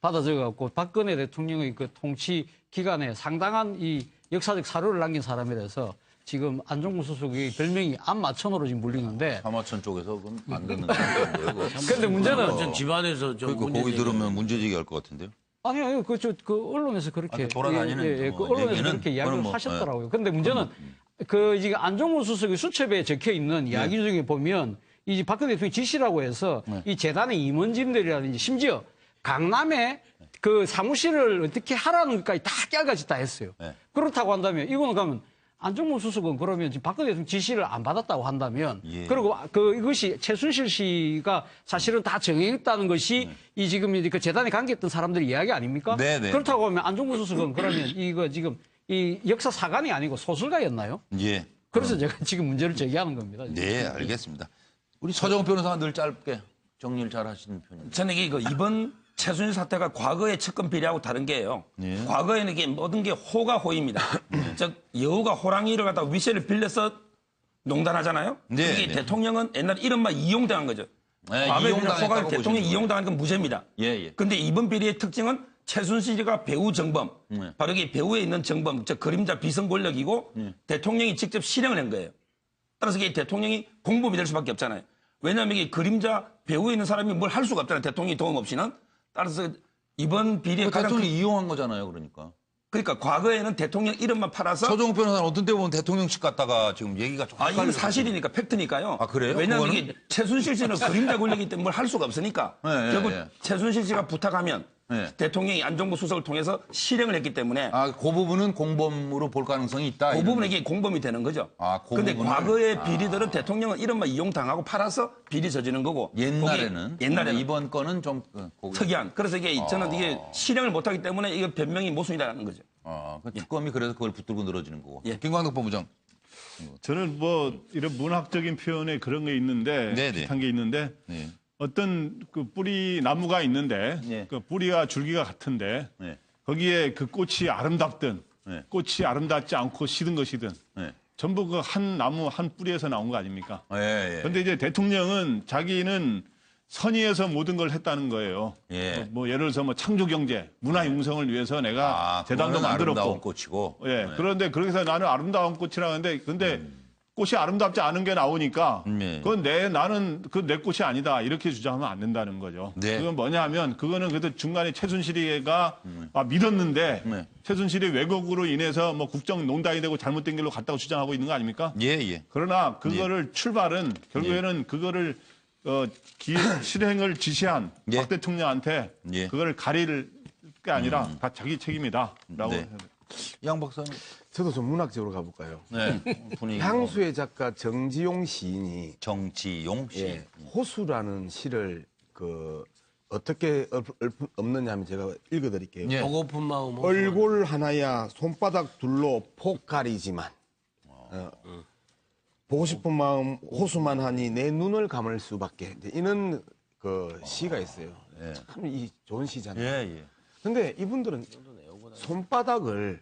받아 적어갖고 박근혜 대통령의 그 통치 기간에 상당한 이 역사적 사료를 남긴 사람이라서 지금 안종범 수석의 별명이 안마천으로 지금 불리는데. 사마천 쪽에서 그건 안 듣는 거예요. 근데 문제는 전 집안에서 좀 그러니까 거기 들으면 문제제기할 것 같은데요. 아니요, 그 언론에서 그렇게 돌아다니는 그 언론에서 그렇게 이야기를 하셨더라고요. 근데 문제는 그 지금 안종범 수석의 수첩에 적혀 있는 이야기 중에 보면 이 박근혜 대통령 지시라고 해서 이 재단의 임원진들이라든지 심지어 강남에 그 사무실을 어떻게 하라는 것까지 다 깨알같이 다 했어요. 그렇다고 한다면 이거는 가면 안종범 수석은 그러면 지금 박근혜 대통령 지시를 안 받았다고 한다면 그리고 이것이 최순실 씨가 사실은 다 정했다는 것이 이 지금 그 재단에 관계했던 사람들의 이야기 아닙니까? 네네. 그렇다고 하면 안종범 수석은 그러면 이거 지금 이 역사 사관이 아니고 소설가였나요? 예. 그래서 제가 지금 문제를 제기하는 겁니다. 네, 알겠습니다. 우리 서정욱 변호사가 늘 짧게 정리를 잘 하시는 편입니다. 저는 이게 이번 최순실 사태가 과거의 측근 비리하고 다른 게요. 과거에는 이게 모든 게 호가 호입니다. 즉 여우가 호랑이를 갖다가 위세를 빌려서 농단하잖아요. 이게 대통령은 옛날에 이른바 이용당한 거죠. 과거에 호가 대통령이 이용당한 건 무죄입니다. 그런데 이번 비리의 특징은 최순실이가 배우 정범, 바로 이게 배우에 있는 정범, 즉 그림자 비선 권력이고 대통령이 직접 실행을 한 거예요. 따라서 이게 대통령이 공범이 될 수밖에 없잖아요. 왜냐하면 이게 그림자 배우에 있는 사람이 뭘 할 수가 없잖아요. 대통령이 도움 없이는. 따라서 이번 비리의 가장 대통령이 이용한 거잖아요, 그러니까. 그러니까 과거에는 대통령 이름만 팔아서 서정욱 변호사는 어떤 때 보면 대통령실 갔다가 지금 얘기가 좀 이건 사실이니까 팩트니까요. 아, 그래요? 왜냐하면 그거는? 이게 최순실 씨는 그림자 권력이기 때문에 뭘 할 수가 없으니까 결국 최순실 씨가 부탁하면 대통령이 안종범 수석을 통해서 실행을 했기 때문에 그 부분은 공범으로 볼 가능성이 있다. 그 부분은 이게 공범이 되는 거죠. 그런데 과거의 비리들은 대통령은 이른바 이용당하고 팔아서 비리 저지른 거고 옛날에는 이번 건은 좀 특이한. 그래서 이게 저는 이게 실행을 못하기 때문에 이게 변명이 모순이라는 거죠. 그 특검이 그래서 그걸 붙들고 늘어지는 거고. 김광덕 본부장. 저는 뭐 이런 문학적인 표현에 그런 게 있는데 비슷한 게 있는데 어떤 그 뿌리 나무가 있는데 그 뿌리와 줄기가 같은데 거기에 그 꽃이 아름답든 꽃이 아름답지 않고 시든 것이든 전부 그 한 나무 한 뿌리에서 나온 거 아닙니까? 그런데 이제 대통령은 자기는 선의에서 모든 걸 했다는 거예요. 뭐 예를 들어서 뭐 창조 경제, 문화 융성을 위해서 내가 재단도 만들었고. 아름다운 꽃이고. 그런데 그렇게 해서 나는 아름다운 꽃이라는데 근데 꽃이 아름답지 않은 게 나오니까 그건 나는 그 내 꽃이 아니다 이렇게 주장하면 안 된다는 거죠. 그건 뭐냐면 그거는 그래도 중간에 최순실이가 믿었는데 최순실이 왜곡으로 인해서 뭐 국정농단이 되고 잘못된 길로 갔다고 주장하고 있는 거 아닙니까? 그러나 그거를 출발은 결국에는 그거를 실행을 지시한 박 대통령한테 그거를 가릴 게 아니라 다 자기 책임이다라고. 양 박사는 저도 좀 문학적으로 가볼까요? 분위기. 향수의 작가 정지용 시인이 호수라는 시를 어떻게 엎느냐 하면 제가 읽어드릴게요. 보고픈 마음. 얼굴 하나야 손바닥 둘로 폭 가리지만 보고 싶은 마음 호수만 하니 내 눈을 감을 수밖에. 이런 그 시가 있어요. 참 좋은 시잖아요. 근데 이분들은 손바닥을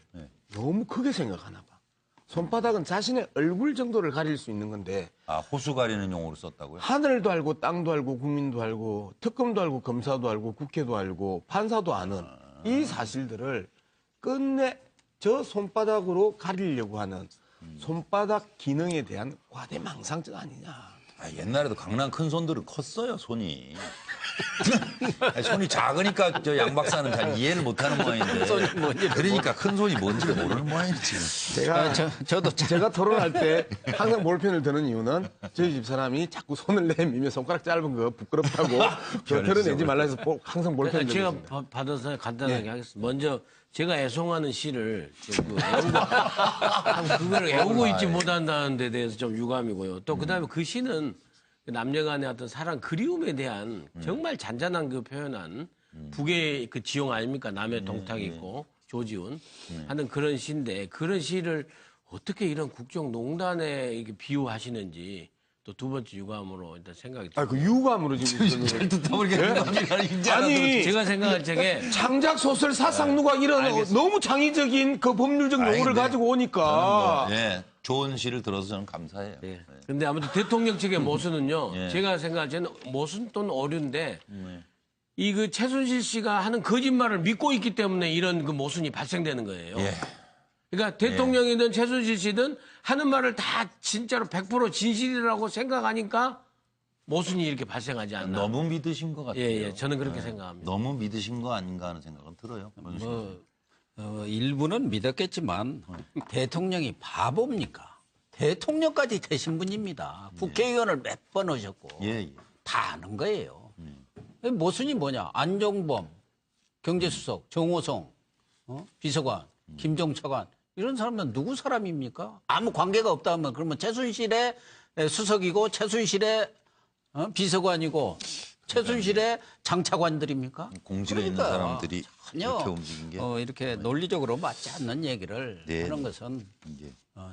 너무 크게 생각하나 봐. 손바닥은 자신의 얼굴 정도를 가릴 수 있는 건데. 호수 가리는 용어로 썼다고요? 하늘도 알고 땅도 알고 국민도 알고 특검도 알고 검사도 알고 국회도 알고 판사도 아는 이 사실들을 끝내 저 손바닥으로 가리려고 하는 손바닥 기능에 대한 과대망상증 아니냐. 옛날에도 강남 큰 손들은 컸어요, 손이. 손이 작으니까 저 양 박사는 잘 이해를 못하는 모양인데. 그러니까 큰 손이 뭔지를 모르는 모양이지. 제가 토론할 때 항상 볼펜을 드는 이유는 저희 집 사람이 자꾸 손을 내밀며 손가락 짧은 거 부끄럽다고 드러내지 말라 해서 항상 볼펜을 들고 있습니다. 제가 받아서 간단하게 하겠습니다. 먼저 제가 애송하는 시를 그걸 애우고 있지 못한다는 데 대해서 좀 유감이고요. 또 그다음에 그 시는 남녀간의 어떤 사랑 그리움에 대한 정말 잔잔한 그 표현한 북의 그 지용 아닙니까? 남의 동탁 있고 조지훈 하는 그런 시인데 그런 시를 어떻게 이런 국정농단에 이렇게 비유하시는지 또 두 번째 유감으로 일단 생각이 듭니다. 그 유감으로 지금 듣다 보니까 아니 제가 생각할 적에 창작 소설 사상 누각 이런 너무 창의적인 그 법률적 용어를 가지고 오니까 네, 좋은 시를 들어서 저는 감사해요. 네. 근데 아무튼 대통령 측의 모순은요. 제가 생각할 때는 모순 또는 오류인데 이 그 최순실 씨가 하는 거짓말을 믿고 있기 때문에 이런 그 모순이 발생되는 거예요. 그러니까 대통령이든 최순실 씨든 하는 말을 다 진짜로 100% 진실이라고 생각하니까 모순이 이렇게 발생하지 않나. 너무 믿으신 것 같아요. 예, 저는 그렇게 생각합니다. 너무 믿으신 거 아닌가 하는 생각은 들어요. 일부는 믿었겠지만 대통령이 바보입니까? 대통령까지 되신 분입니다. 국회의원을 몇 번 하셨고 다 아는 거예요. 모순이 뭐냐? 안종범, 경제수석, 정호성, 비서관, 김종차관 이런 사람은 누구 사람입니까? 아무 관계가 없다 하면 그러면 최순실의 수석이고 최순실의 비서관이고 최순실의 장차관들입니까? 공직에 있는 사람들이 전혀 이렇게 움직인 게 이렇게 논리적으로 맞지 않는 얘기를 하는 것은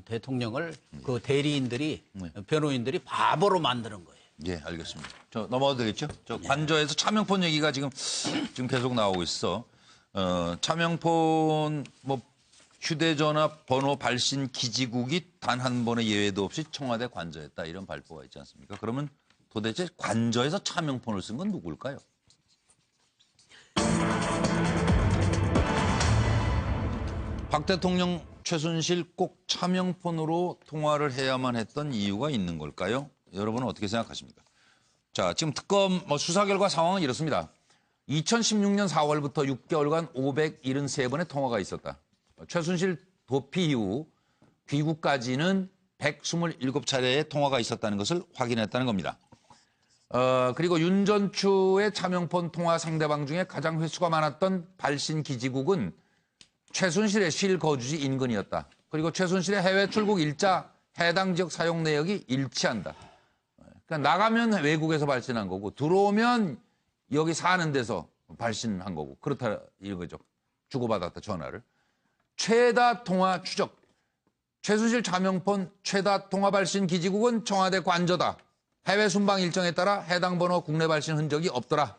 대통령을 그 대리인들이 변호인들이 바보로 만드는 거예요. 예, 알겠습니다. 저 넘어가도 되겠죠? 저 관저에서 차명폰 얘기가 지금 계속 나오고 있어. 차명폰 뭐 휴대전화 번호 발신 기지국이 단 한 번의 예외도 없이 청와대 관저했다 이런 발표가 있지 않습니까? 그러면 도대체 관저에서 차명폰을 쓴 건 누굴까요? 박 대통령 최순실 꼭 차명폰으로 통화를 해야만 했던 이유가 있는 걸까요? 여러분은 어떻게 생각하십니까? 자, 지금 특검 수사 결과 상황은 이렇습니다. 2016년 4월부터 6개월간 573번의 통화가 있었다. 최순실 도피 이후 귀국까지는 127차례의 통화가 있었다는 것을 확인했다는 겁니다. 그리고 윤 전 추의 차명폰 통화 상대방 중에 가장 횟수가 많았던 발신 기지국은 최순실의 실거주지 인근이었다. 그리고 최순실의 해외 출국 일자 해당 지역 사용 내역이 일치한다. 그러니까 나가면 외국에서 발신한 거고 들어오면 여기 사는 데서 발신한 거고 그렇다 이런 거죠. 주고받았다 전화를. 최다 통화 추적. 최순실 차명폰 최다 통화 발신 기지국은 청와대 관저다. 해외 순방 일정에 따라 해당 번호 국내 발신 흔적이 없더라.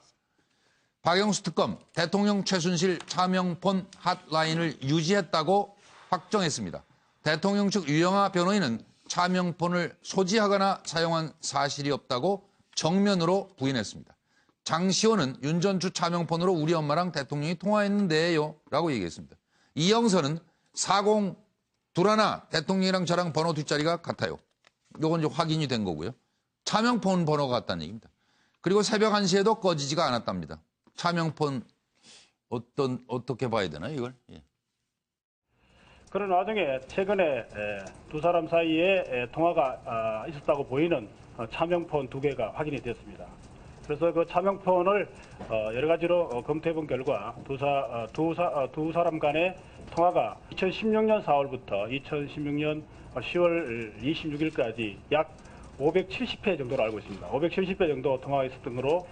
박영수 특검 대통령 최순실 차명폰 핫라인을 유지했다고 확정했습니다. 대통령 측 유영하 변호인은 차명폰을 소지하거나 사용한 사실이 없다고 정면으로 부인했습니다. 장시호는 윤 전 추 차명폰으로 우리 엄마랑 대통령이 통화했는데요 라고 얘기했습니다. 이영선은 4021 대통령이랑 저랑 번호 뒷자리가 같아요. 이건 이제 확인이 된 거고요. 차명폰 번호가 같다는 얘기입니다. 그리고 새벽 1시에도 꺼지지가 않았답니다. 차명폰 어떻게 봐야 되나요 이걸? 예. 그런 와중에 최근에 두 사람 사이에 통화가 있었다고 보이는 차명폰 2개가 확인이 됐습니다. 그래서 그 차명폰을 여러 가지로 검토해본 결과 두 사람 간의 통화가 2016년 4월부터 2016년 10월 26일까지 약 570회 정도로 알고 있습니다. 570회 정도 통화가 있었던 것으로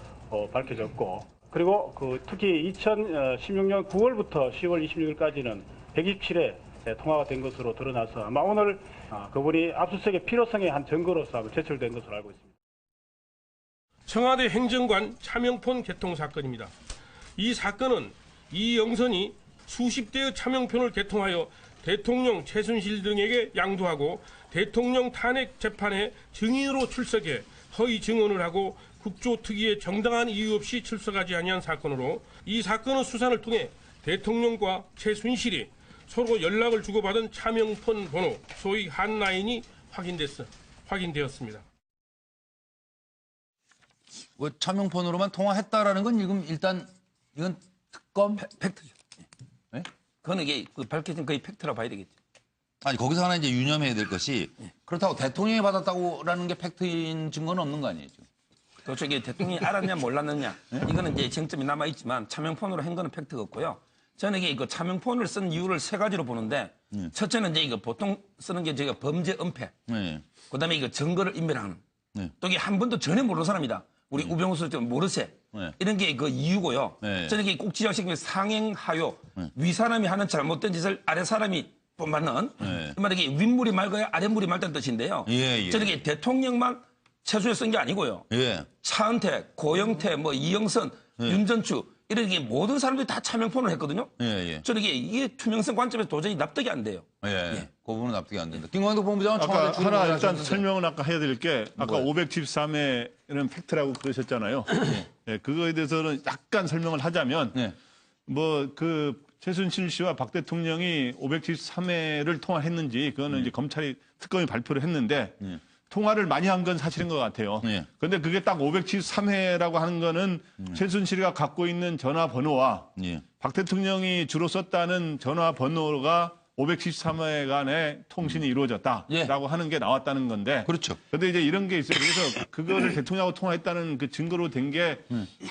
밝혀졌고, 그리고 특히 2016년 9월부터 10월 26일까지는 127회 통화가 된 것으로 드러나서 아마 오늘 그분이 압수수색의 필요성의 한 증거로서 제출된 것으로 알고 있습니다. 청와대 행정관 차명폰 개통 사건입니다. 이 사건은 이영선이 수십 대의 차명폰을 개통하여 대통령 최순실 등에게 양도하고 대통령 탄핵 재판에 증인으로 출석해 허위 증언을 하고 국조특위에 정당한 이유 없이 출석하지 아니한 사건으로, 이 사건의 수사를 통해 대통령과 최순실이 서로 연락을 주고받은 차명폰 번호, 소위 핫라인이 확인되었습니다. 차명폰으로만 통화했다라는 건 이건 특검 팩트죠. 네? 그건 이게 밝혀진 거의 팩트라 봐야 되겠죠. 아니 거기서 하나 이제 유념해야 될 것이 그렇다고 대통령이 받았다고라는 게 팩트인 증거는 없는 거 아니에요 지금? 그렇죠. 이게 대통령이 알았냐 몰랐느냐 이거는 이제 쟁점이 남아 있지만 차명폰으로 한 거는 팩트가 없고요. 저는 이게 그 차명폰을 쓴 이유를 세 가지로 보는데 첫째는 이제 이거 보통 쓰는 게 저희가 범죄 은폐, 그다음에 이거 증거를 인멸하는, 또 이게 한 번도 전혀 모르는 사람이다. 우리 우병우 때 모르세 이런 게 그 이유고요. 저는 이게 꼭 지적시키면 상행하요, 위 사람이 하는 잘못된 짓을 아래 사람이 맞는 이게 윗물이 맑아야 아랫물이 맑다는 뜻인데요. 저는 이게 대통령만 최소에 쓴 게 아니고요. 차은택, 고영태, 뭐 이영선, 윤전추 이런 게 모든 사람들이 다 차명폰을 했거든요. 저는 이게 투명성 관점에서 도저히 납득이 안 돼요. 그 부분은 납득이 안 된다. 김광도 본부장은 아까 청와대 하나 일단 하셨는데. 설명은 아까 해야 될 게 아까 573회는 팩트라고 그러셨잖아요. 그거에 대해서는 약간 설명을 하자면 뭐 그 최순실 씨와 박 대통령이 573회를 통화했는지 그거는 이제 검찰이 특검이 발표를 했는데 통화를 많이 한 건 사실인 것 같아요. 그런데 그게 딱 573회라고 하는 거는 최순실이가 갖고 있는 전화번호와 박 대통령이 주로 썼다는 전화번호가 573회 간의 통신이 이루어졌다라고 하는 게 나왔다는 건데. 그렇죠. 근데 이제 이런 게 있어요. 그래서 그거를 대통령하고 통화했다는 그 증거로 된 게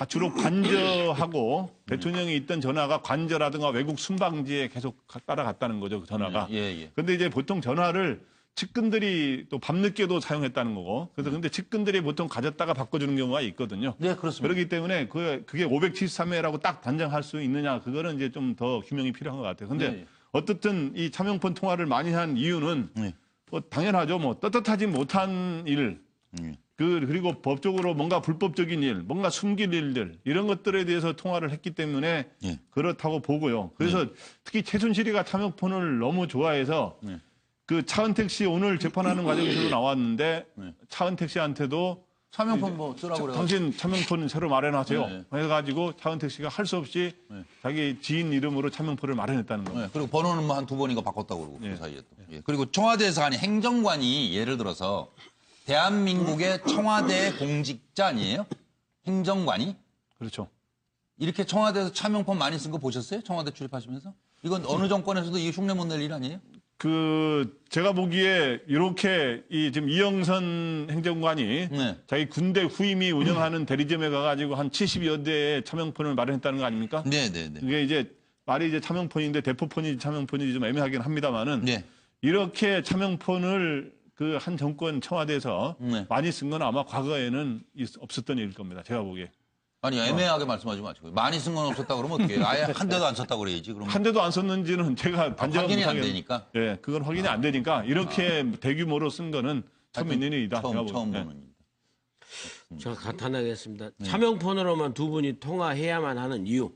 주로 관저하고 대통령이 있던 전화가 관저라든가 외국 순방지에 계속 따라갔다는 거죠. 그 전화가. 근데 이제 보통 전화를 측근들이 또 밤늦게도 사용했다는 거고. 그래서 근데 측근들이 보통 가졌다가 바꿔주는 경우가 있거든요. 네, 그렇습니다. 그렇기 때문에 그게 573회라고 딱 단정할 수 있느냐. 그거는 이제 좀 더 규명이 필요한 것 같아요. 근데 어떻든 이 차명폰 통화를 많이 한 이유는 뭐 당연하죠. 뭐 떳떳하지 못한 일, 그리고 법적으로 뭔가 불법적인 일, 뭔가 숨길 일들 이런 것들에 대해서 통화를 했기 때문에 그렇다고 보고요. 그래서 특히 최순실이가 차명폰을 너무 좋아해서 그 차은택 씨 오늘 재판하는 과정에서도 나왔는데 차은택 씨한테도 차명폰 뭐 쓰라고 그래요. 당신 차명폰 새로 마련하세요. 해가지고 차은택 씨가 할 수 없이 자기 지인 이름으로 차명폰을 마련했다는 거예요. 그리고 번호는 뭐 한 두 번인가 바꿨다고 그러고 그 사이에 또. 그리고 청와대에서 아니 행정관이 예를 들어서 대한민국의 청와대 공직자 아니에요? 행정관이? 그렇죠. 이렇게 청와대에서 차명폰 많이 쓴 거 보셨어요? 청와대 출입하시면서? 이건 어느 정권에서도 이 흉내 못 낼 일 아니에요? 제가 보기에 이렇게 지금 이영선 행정관이 자기 군대 후임이 운영하는 대리점에 가가지고 한 70여 대의 차명폰을 마련했다는 거 아닙니까? 네네네. 그게 이제 말이 이제 차명폰인데 대포폰인지 차명폰인지 좀 애매하긴 합니다만은 이렇게 차명폰을 그 한 정권 청와대에서 많이 쓴 건 아마 과거에는 없었던 일일 겁니다. 제가 보기에. 아니 애매하게 말씀하지 마시고 많이 쓴 건 없었다 그러면 어떻게 해요? 아예 한 대도 안 썼다 그래야지. 그러면. 한 대도 안 썼는지는 제가 확인이 안 되니까. 예, 그건 확인이 안 되니까 이렇게 대규모로 쓴 거는 처음 있는 일이다. 처음 보는 일이다. 저 간단하겠습니다. 차명폰으로만 두 분이 통화해야만 하는 이유.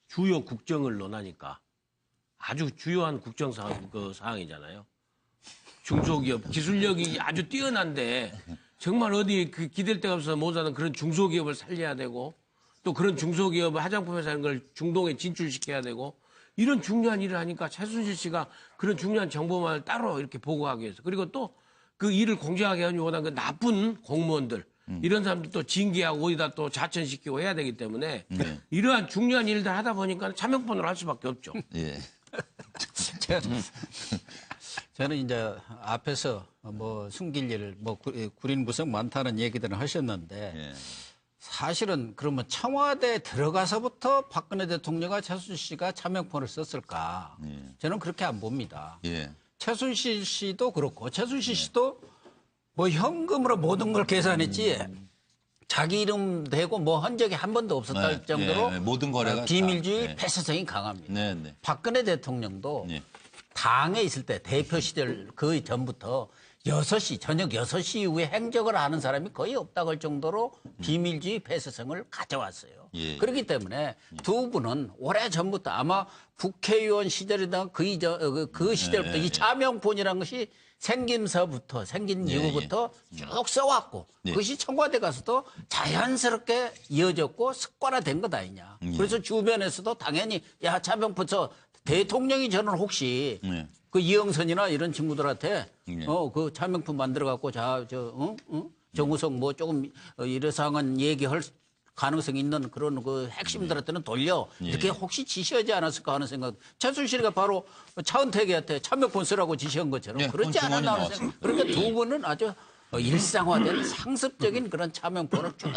주요 국정을 논하니까 아주 주요한 국정 사항이잖아요. 중소기업 기술력이 아주 뛰어난데 정말 어디 그 기댈 데가 없어서 못 사는 그런 중소기업을 살려야 되고 또 그런 중소기업을 화장품 회사인 걸 중동에 진출시켜야 되고 이런 중요한 일을 하니까 최순실 씨가 그런 중요한 정보만을 따로 이렇게 보고하기 위해서 그리고 또 그 일을 공정하게 하기 원하는 그 나쁜 공무원들 이런 사람들 또 징계하고 어디다 또 자천시키고 해야 되기 때문에 이러한 중요한 일들 하다 보니까 차명폰으로 할 수밖에 없죠. 저는 이제 앞에서 뭐 숨길 일, 뭐 구린 구석 많다는 얘기들을 하셨는데 사실은 그러면 청와대에 들어가서부터 박근혜 대통령과 최순실 씨가 차명폰을 썼을까? 저는 그렇게 안 봅니다. 최순실 씨도 그렇고 최순실 씨도 뭐 현금으로 모든 걸 계산했지 자기 이름 대고 뭐 한 적이 한 번도 없었다 정도로 모든 거래가 비밀주의 폐쇄성이 강합니다. 박근혜 대통령도 당에 있을 때 대표 시절 거의 전부터 6시, 저녁 6시 이후에 행적을 아는 사람이 거의 없다고 할 정도로 비밀주의 폐쇄성을 가져왔어요. 그렇기 때문에 두 분은 오래전부터 아마 국회의원 시절이나 그 시절부터 이 차명폰이라는 것이 생김서부터 생긴 이후부터 쭉 써왔고 그것이 청와대 가서도 자연스럽게 이어졌고 습관화된 것 아니냐. 그래서 주변에서도 당연히 야 차명폰 써 대통령이 저는 혹시 그 이영선이나 이런 친구들한테 그 차명품 만들어 갖고 정우성 뭐 조금 이러상한 얘기할 가능성이 있는 그런 그 핵심들한테는 돌려 이렇게 혹시 지시하지 않았을까 하는 생각. 최순실이가 바로 차은택한테 차명폰 쓰라고 지시한 것처럼 그렇지 않았나 하는 생각. 그러니까 두 분은 아주 일상화된 상습적인 그런 차명폰을 쭉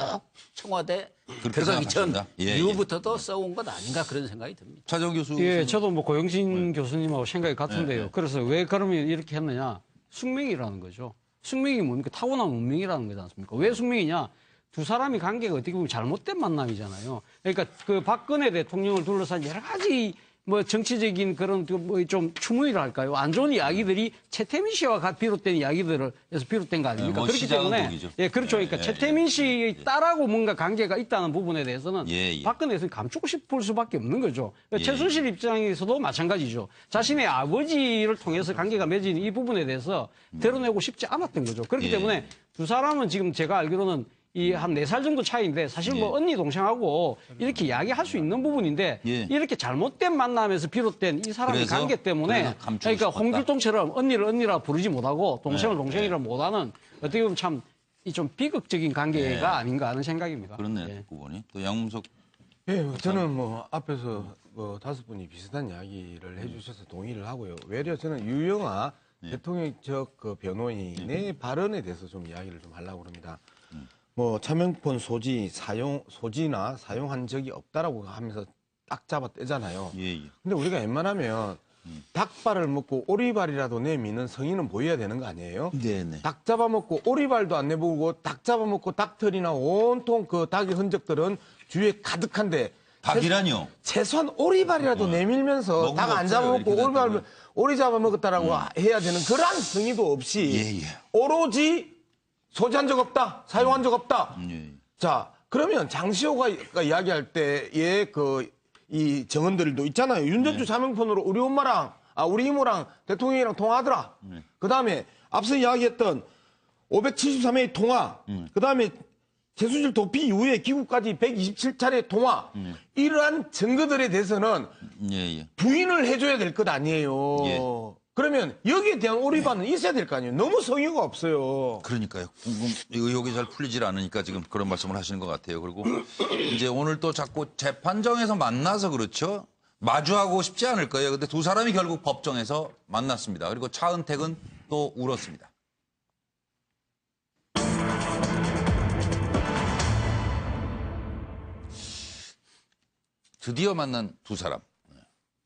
청와대 들어가기 전 이후부터도 써온 것 아닌가 그런 생각이 듭니다. 차정 교수. 예, 저도 뭐 고영진 교수님하고 생각이 같은데요. 그래서 왜 그러면 이렇게 했느냐? 숙명이라는 거죠. 숙명이 뭡니까? 타고난 운명이라는 거지 않습니까? 왜 숙명이냐? 두 사람이 관계가 어떻게 보면 잘못된 만남이잖아요. 그러니까 그 박근혜 대통령을 둘러싼 여러 가지 뭐 정치적인 그런 뭐 좀 추문이랄까요? 안 좋은 이야기들이 최태민 씨와 비롯된 이야기들에서 비롯된 거 아닙니까? 뭐 그렇기 때문에 독이죠. 예, 그렇죠. 그러니까 최태민 씨의 딸하고 뭔가 관계가 있다는 부분에 대해서는 박근혜 대통령이 감추고 싶을 수밖에 없는 거죠. 그러니까 최순실 입장에서도 마찬가지죠. 자신의 아버지를 통해서 관계가 맺은 이 부분에 대해서 드러내고 싶지 않았던 거죠. 그렇기 때문에 두 사람은 지금 제가 알기로는 이 한 4살 정도 차이인데 사실 뭐 언니 동생하고 이렇게 이야기할 수 있는 부분인데 이렇게 잘못된 만남에서 비롯된 이 사람의 관계 때문에 그러니까 홍길동처럼 언니를 언니라 부르지 못하고 동생을 동생이라 못하는 어떻게 보면 참 이 좀 비극적인 관계가 아닌가 하는 생각입니다. 그렇네, 부분이. 또 양문석. 예, 저는 뭐 앞에서 뭐 5분이 비슷한 이야기를 해주셔서 동의를 하고요. 외려 저는 유영아 대통령적 그 변호인의 발언에 대해서 좀 이야기를 좀 하려고 합니다. 뭐 차명폰 소지나 사용한 적이 없다라고 하면서 딱 잡아 떼잖아요. 근데 우리가 웬만하면 닭발을 먹고 오리발이라도 내미는 성의는 보여야 되는 거 아니에요? 네네. 닭 잡아먹고 오리발도 안 내보고 닭 잡아먹고 닭털이나 온통 그 닭의 흔적들은 주위에 가득한데 닭이라뇨? 최소한 오리발이라도 내밀면서 닭 안 잡아먹고 오리 잡아먹었다라고 해야 되는 그러한 성의도 없이 오로지 소지한 적 없다, 사용한 적 없다. 자, 그러면 장시호가 이야기할 때의 이 정언들도 있잖아요. 윤전주 차명폰으로 우리 엄마랑, 우리 이모랑 대통령이랑 통화하더라. 그 다음에 앞서 이야기했던 573회의 통화, 그 다음에 최순실 도피 이후에 귀국까지 127차례 통화, 이러한 증거들에 대해서는 부인을 해줘야 될 것 아니에요. 그러면 여기에 대한 오리반은 있어야 될 거 아니에요. 너무 성의가 없어요. 그러니까요. 의혹이 잘 풀리질 않으니까 지금 그런 말씀을 하시는 것 같아요. 그리고 이제 오늘 또 자꾸 재판정에서 만나서 그렇죠. 마주하고 싶지 않을 거예요. 근데 두 사람이 결국 법정에서 만났습니다. 그리고 차은택은 또 울었습니다. 드디어 만난 두 사람.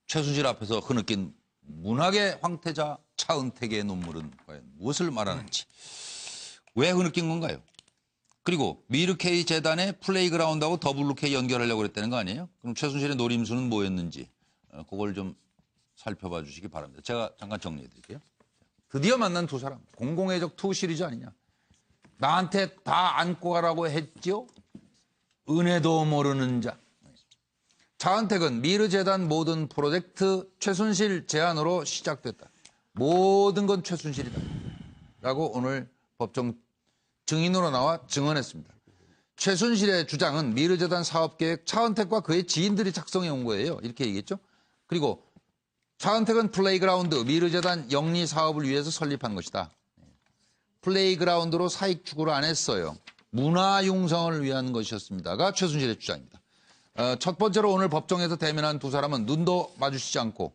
최순실 앞에서 흐느낀 문학의 황태자 차은택의 눈물은 과연 무엇을 말하는지. 왜 흐느낀 건가요? 그리고 미르K 재단의 플레이그라운드하고 더블루K 연결하려고 그랬다는 거 아니에요? 그럼 최순실의 노림수는 뭐였는지 그걸 좀 살펴봐 주시기 바랍니다. 제가 잠깐 정리해 드릴게요. 드디어 만난 두 사람. 공공의적 투 시리즈 아니냐. 나한테 다 안고 가라고 했죠? 은혜도 모르는 자. 차은택은 미르재단 모든 프로젝트 최순실 제안으로 시작됐다. 모든 건 최순실이다. 라고 오늘 법정 증인으로 나와 증언했습니다. 최순실의 주장은 미르재단 사업계획 차은택과 그의 지인들이 작성해 온 거예요. 이렇게 얘기했죠. 그리고 차은택은 플레이그라운드 미르재단 영리 사업을 위해서 설립한 것이다. 플레이그라운드로 사익 추구를 안 했어요. 문화 융성을 위한 것이었습니다가 최순실의 주장입니다. 첫 번째로 오늘 법정에서 대면한 두 사람은 눈도 마주치지 않고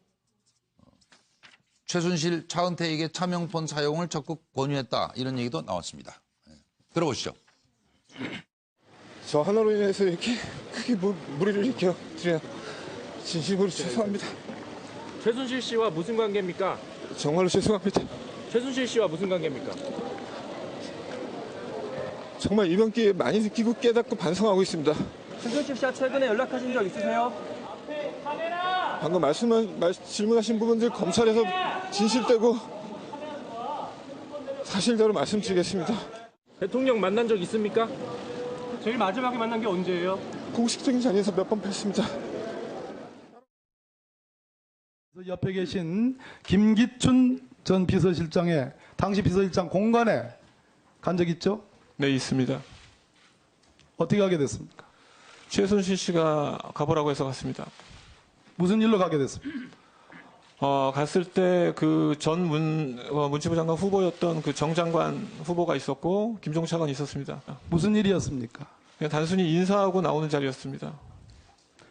최순실, 차은택에게 차명폰 사용을 적극 권유했다. 이런 얘기도 나왔습니다. 들어보시죠. 저 하나로 인해서 이렇게 크게 무리를 일으켜드려 진심으로 죄송합니다. 최순실 씨와 무슨 관계입니까? 정말로 죄송합니다. 최순실 씨와 무슨 관계입니까? 정말 이번 기회에 많이 느끼고 깨닫고 반성하고 있습니다. 최순실 씨와 최근에 연락하신 적 있으세요? 방금 질문하신 부분들 검찰에서 진실되고 사실대로 말씀드리겠습니다. 대통령 만난 적 있습니까? 제일 마지막에 만난 게 언제예요? 공식적인 자리에서 몇 번 뵀습니다. 옆에 계신 김기춘 전 비서실장의 당시 비서실장 공간에 간 적 있죠? 네, 있습니다. 어떻게 가게 됐습니까? 최순실 씨가 가보라고 해서 갔습니다. 무슨 일로 가게 됐습니까? 갔을 때 그 전 문체부 장관 후보였던 그 정 장관 후보가 있었고 김종 차관이 있었습니다. 무슨 일이었습니까? 그냥 단순히 인사하고 나오는 자리였습니다.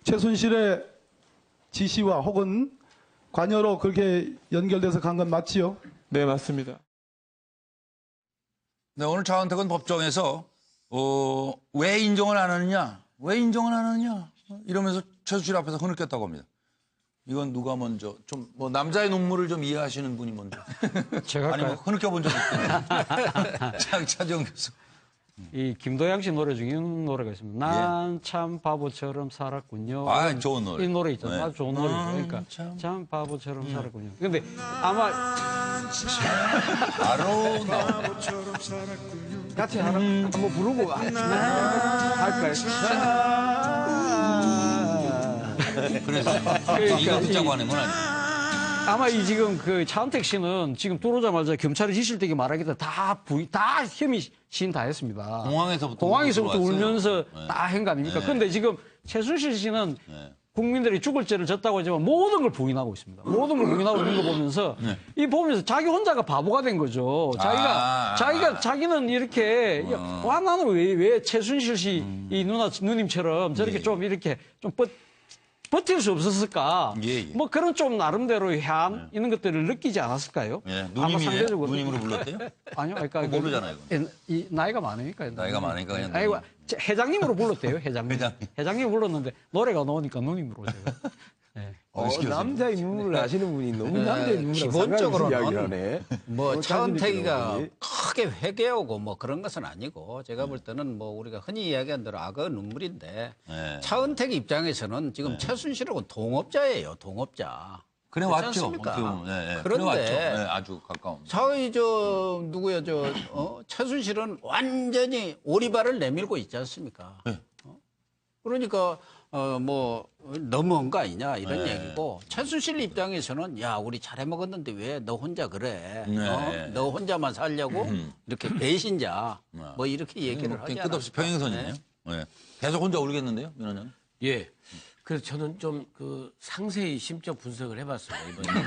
최순실의 지시와 혹은 관여로 그렇게 연결돼서 간 건 맞지요? 네, 맞습니다. 네, 오늘 차은택은 법정에서 왜 인정을 안 하느냐? 왜 인정을 안 하느냐? 이러면서 최순실 앞에서 흐느꼈다고 합니다. 이건 누가 먼저 좀 뭐 남자의 눈물을 좀 이해하시는 분이 먼저. 제가 아니면 흐느껴 본 적 있어요? 차지영 교수. 이 김도영 씨 노래 중에 이런 노래가 있습니다. 난 참 바보처럼 살았군요. 아, 좋은 노래. 이 노래 있잖아요. 네. 아주 좋은 노래죠. 그러니까 참 바보처럼 살았군요. 근데 아마 바로 같이 한번 부르고 할까요? 그래서 이거 붙자고 하는 건 아니에요. 아마 이 지금 그 차은택 씨는 지금 들어오자마자 경찰이 지실 때게 말하기도 다 혐의 시인 다 했습니다. 공항에서부터 울면서 다 한 거 아닙니까? 그런데 지금 최순실 씨는 국민들이 죽을 죄를 졌다고 하지만 모든 걸 부인하고 있습니다. 모든 걸 부인하고 있는 거 보면서 이 보면서 자기 혼자가 바보가 된 거죠. 자기는 이렇게 와 나는 왜 최순실 씨 이 누님처럼 저렇게 좀 이렇게 좀 버틸 수 없었을까? 뭐 그런 좀 나름대로 해안 있는 것들을 느끼지 않았을까요? 아마 상대적으로 누님으로 불렀대요? 아니요, 그러니까 모르잖아요. 이 나이가 많으니까. 나이가 많으니까 그냥. 아이고, 회장님으로 불렀대요. 회장님 불렀는데 노래가 나오니까 누님으로 제가. 네. 남자의 눈물을 아시는 분이 너무 남자의 눈물을 기본적으로는 뭐 차은택이가 크게 회개하고 뭐 그런 것은 아니고 제가 볼 때는 뭐 우리가 흔히 이야기한 대로 악의 눈물인데 차은택 입장에서는 지금 최순실하고 동업자예요. 동업자. 그래 왔죠. 그런데 아주 가까운. 최순실은 완전히 오리발을 내밀고 있지 않습니까? 그러니까 뭐 너무한 거 아니냐 이런 얘기고 최순실 입장에서는 야 우리 잘해 먹었는데 왜 너 혼자 그래? 너 혼자만 살려고 이렇게 배신자 뭐 이렇게 얘기를 하지 않았을까? 끝없이 평행선이네요. 계속 혼자 울겠는데요, 민 원장님? 예. 그래서 저는 좀 그 상세히 심적 분석을 해봤습니다 이번에.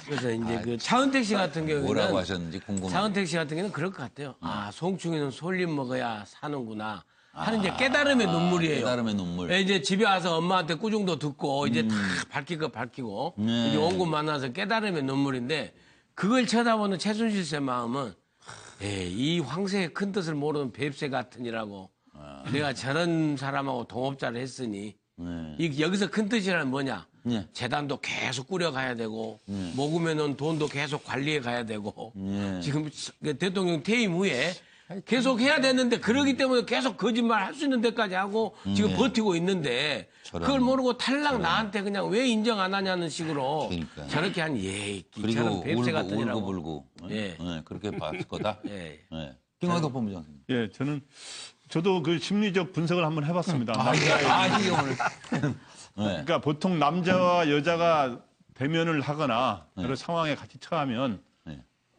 그래서 이제 그 차은택 씨 같은 경우에는 뭐라고 하셨는지 궁금해요. 차은택 씨 같은 경우는 그럴 것 같아요. 아 송충이는 솔잎 먹어야 사는구나. 하는 이제 깨달음의 눈물이에요. 깨달음의 눈물. 이제 집에 와서 엄마한테 꾸중도 듣고 이제 다 밝힐 거 밝히고 이제 원군 만나서 깨달음의 눈물인데 그걸 쳐다보는 최순실 씨의 마음은 이 황새의 큰 뜻을 모르는 뱁새 같으니라고 내가 저런 사람하고 동업자를 했으니 여기서 큰 뜻이란 뭐냐? 재단도 계속 꾸려가야 되고 모금해놓은 돈도 계속 관리해 가야 되고 지금 대통령 퇴임 후에 계속 해야 되는데 그러기 때문에 계속 거짓말 할 수 있는 데까지 하고 지금 버티고 있는데 그걸 모르고 탈락 나한테 그냥 왜 인정 안 하냐는 식으로 저렇게 한 저런 뱁새 같으니라고. 울고 그렇게 봤을 거다. 김광석 본부장님. 저도 그 심리적 분석을 한번 해봤습니다. 그러니까 보통 남자와 여자가 대면을 하거나 여러 상황에 같이 처하면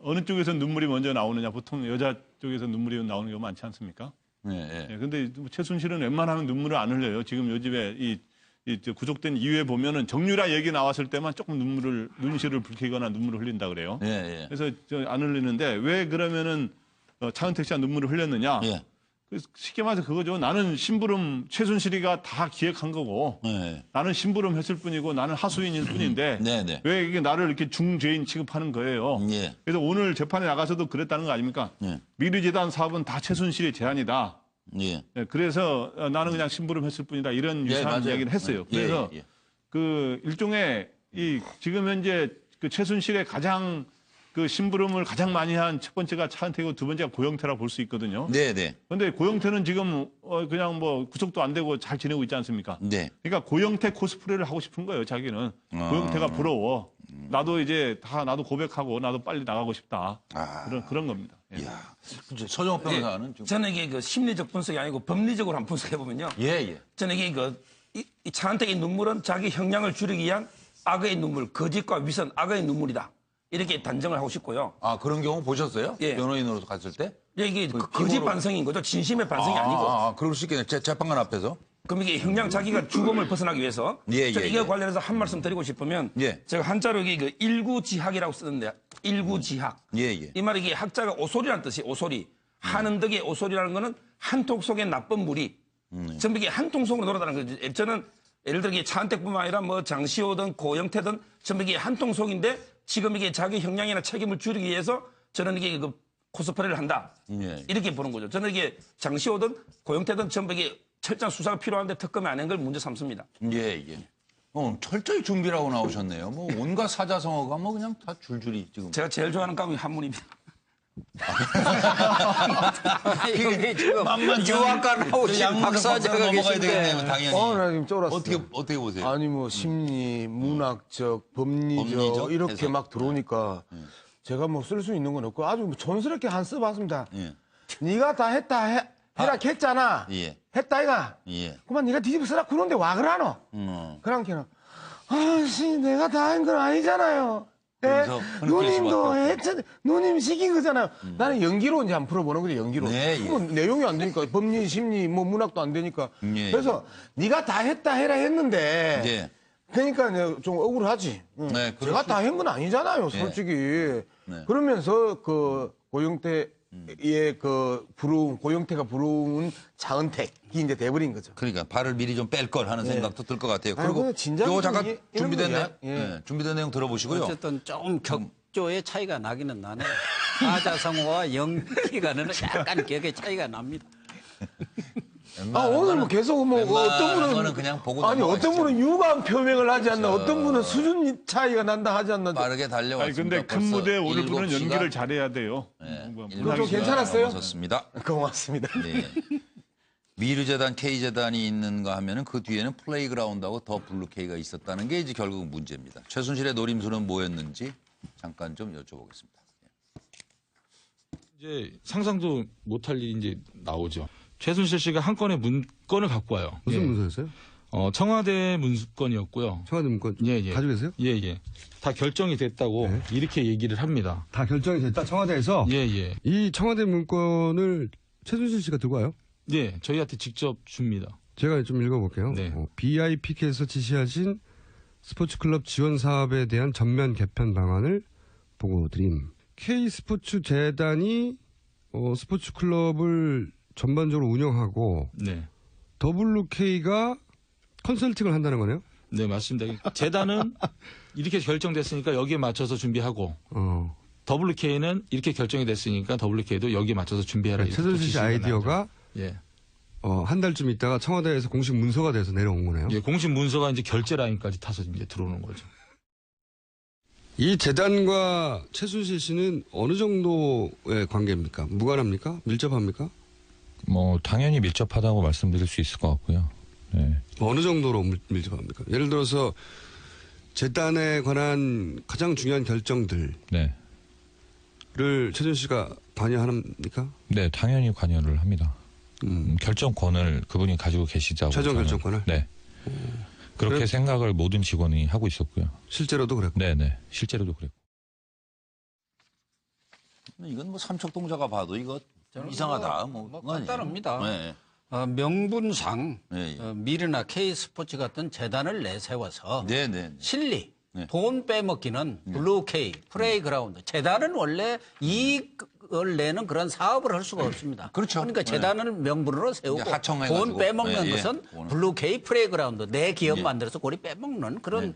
어느 쪽에서 눈물이 먼저 나오느냐. 보통 여자 쪽에서 눈물이 나오는 경우가 많지 않습니까? 근데 최순실은 웬만하면 눈물을 안 흘려요. 지금 요즘에 이 구속된 이후에 보면은 정유라 얘기 나왔을 때만 조금 눈시를 붉히거나 눈물을 흘린다 그래요. 그래서 안 흘리는데 왜 그러면은 차은택 씨가 눈물을 흘렸느냐? 쉽게 말해서 그거죠. 나는 심부름 최순실이가 다 기획한 거고 나는 심부름 했을 뿐이고 나는 하수인일 뿐인데 왜 이게 나를 이렇게 중죄인 취급하는 거예요. 그래서 오늘 재판에 나가서도 그랬다는 거 아닙니까? 미르재단 사업은 다 최순실의 제안이다. 그래서 나는 그냥 심부름 했을 뿐이다. 이런 유사한 이야기를 했어요. 그래서 그 일종의 지금 현재 그 최순실의 가장 그 심부름을 가장 많이 한 첫 번째가 차은택이고 두 번째가 고영태라고 볼 수 있거든요. 그런데 고영태는 지금 그냥 뭐 구속도 안 되고 잘 지내고 있지 않습니까? 그러니까 고영태 코스프레를 하고 싶은 거예요, 자기는. 고영태가 부러워. 나도 이제 나도 고백하고 나도 빨리 나가고 싶다. 그런 겁니다. 서정호 변호사는 저는 이게 그 심리적 분석이 아니고 법리적으로 한번 분석해 보면요. 저는 이게 이 차은택의 눈물은 자기 형량을 줄이기 위한 악의 눈물, 거짓과 위선, 악의 눈물이다. 이렇게 단정을 하고 싶고요. 그런 경우 보셨어요? 변호인으로서 갔을 때? 이게 거짓 반성인 거죠. 진심의 반성이 아니고. 그럴 수 있겠네요. 재판관 앞에서. 그럼 이게 형량 자기가 죽음을 벗어나기 위해서. 이거 관련해서 한 말씀 드리고 싶으면 제가 한자로 이게 일구지학이라고 쓰는데 일구지학. 이 말이 이게 학자가 오소리라는 뜻이 오소리. 한은덕의 오소리라는 거는 한 통 속에 나쁜 물이 전부 이게 한 통 속으로 돌아다니는 거죠. 저는 예를 들어 차은택뿐만 아니라 뭐 장시호든 고영태든 전부 이게 한 통 속인데 지금 이게 자기 형량이나 책임을 줄이기 위해서 저는 이게 그 코스프레를 한다. 예. 이렇게 보는 거죠. 저는 이게 장시호든 고영태든 전부 이게 철저한 수사가 필요한데 특검이 안 한 걸 문제 삼습니다. 예, 예. 철저히 준비를 하고 나오셨네요. 뭐 온갖 사자성어가 뭐 그냥 다 줄줄이 지금. 제가 제일 좋아하는 과목이 한문입니다. 형이 지금 만만 유학과 나오신 박사자가 넘어가야 계신데. 되겠네요, 당연히. 나 지금 쫄았어. 어떻게 보세요? 아니 뭐 심리, 문학적, 법리적 이렇게 해석. 막 들어오니까 제가 뭐 쓸 수 있는 건 없고 아주 뭐 촌스럽게 한 써봤습니다. 예. 네가 다 했다 해라 했잖아. 예. 했다 이가. 예. 그만 네가 뒤집어 쓰라 그런데 와 그러노. 그랑께는 아씨 내가 다 한 건 아니잖아요. 그래서 누님도 했잖아요. 누님 시킨 거잖아요. 나는 연기로 이제 한번 풀어보는 거죠. 연기로. 네, 예. 그건 내용이 안 되니까 법리, 심리, 뭐 문학도 안 되니까. 예. 그래서 네가 다 했다 해라 했는데. 예. 그러니까 내가 좀 억울하지. 네, 제가 다 한 건 아니잖아요, 솔직히. 네. 그러면서 그 고영태의 그 고영태가 부러운 자은택이 이제 돼버린 거죠. 그러니까 발을 미리 좀 뺄 걸 하는 생각도 들 것 같아요. 아이고, 그리고 진작에 요 잠깐 이런 준비된 거야. 내용, 준비된 내용 들어보시고요. 어쨌든 좀 격조의 차이가 나기는 나네요. 사자성어와 연기가는 약간 격의 차이가 납니다. 오늘 뭐 계속 뭐 어떤 분은 그냥 보고 아니 어떤 분은 유감 표명을 하지 않나, 어떤 분은 그렇죠. 수준 차이가 난다 하지 않나. 빠르게 달려왔습니다. 근데 큰 무대에 오를 분은 7시가 연기를 잘해야 돼요. 그거 좀 괜찮았어요? 넘어섰습니다. 고맙습니다. 네. 미르재단, K재단이 있는가 하면은 그 뒤에는 플레이그라운드하고 더 블루K가 있었다는 게 이제 결국 문제입니다. 최순실의 노림수는 뭐였는지 잠깐 좀 여쭤보겠습니다. 이제 상상도 못할 일이 이제 나오죠. 최순실 씨가 한 건의 문건을 갖고 와요. 무슨 문서였어요? 청와대 문건이었고요. 청와대 문건 예. 가지고 계세요? 예. 다 결정이 됐다고 이렇게 얘기를 합니다. 다 결정이 됐다, 청와대에서? 예. 이 청와대 문건을 최순실 씨가 들고 와요? 네, 저희한테 직접 줍니다. 제가 좀 읽어볼게요. 네. BIPK에서 지시하신 스포츠클럽 지원 사업에 대한 전면 개편 방안을 보고드림. K스포츠재단이 스포츠클럽을 전반적으로 운영하고 네. WK가 컨설팅을 한다는 거네요? 네, 맞습니다. 재단은 이렇게 결정됐으니까 여기에 맞춰서 준비하고 WK는 이렇게 결정이 됐으니까 WK도 여기에 맞춰서 준비해라. 그러니까 최순실 씨 아이디어가 한 달쯤 있다가 청와대에서 공식 문서가 돼서 내려온 거네요. 예, 공식 문서가 이제 결제 라인까지 타서 이제 들어오는 거죠. 이 재단과 최순실 씨는 어느 정도의 관계입니까? 무관합니까? 밀접합니까? 뭐 당연히 밀접하다고 말씀드릴 수 있을 것 같고요. 네. 어느 정도로 밀접합니까? 예를 들어서 재단에 관한 가장 중요한 결정들을 최순실 씨가 관여합니까? 네, 당연히 관여를 합니다. 결정권을 그분이 가지고 계시다고. 최종 결정권을? 네. 그렇게 생각을 모든 직원이 하고 있었고요. 실제로도 그랬고? 네네. 실제로도 그랬고. 이건 뭐 삼척동자가 봐도 이거 이상하다. 간단합니다. 네. 명분상 미르나 K스포츠 같은 재단을 내세워서 실리, 돈 빼먹기는 블루K, 플레이그라운드. 재단은 원래 이익을 내는 그런 사업을 할 수가 없습니다. 그렇죠. 그러니까 재단을 명분으로 세우고 돈 빼먹는 것은 블루K, 플레이그라운드. 내 기업 만들어서 고리 빼먹는 그런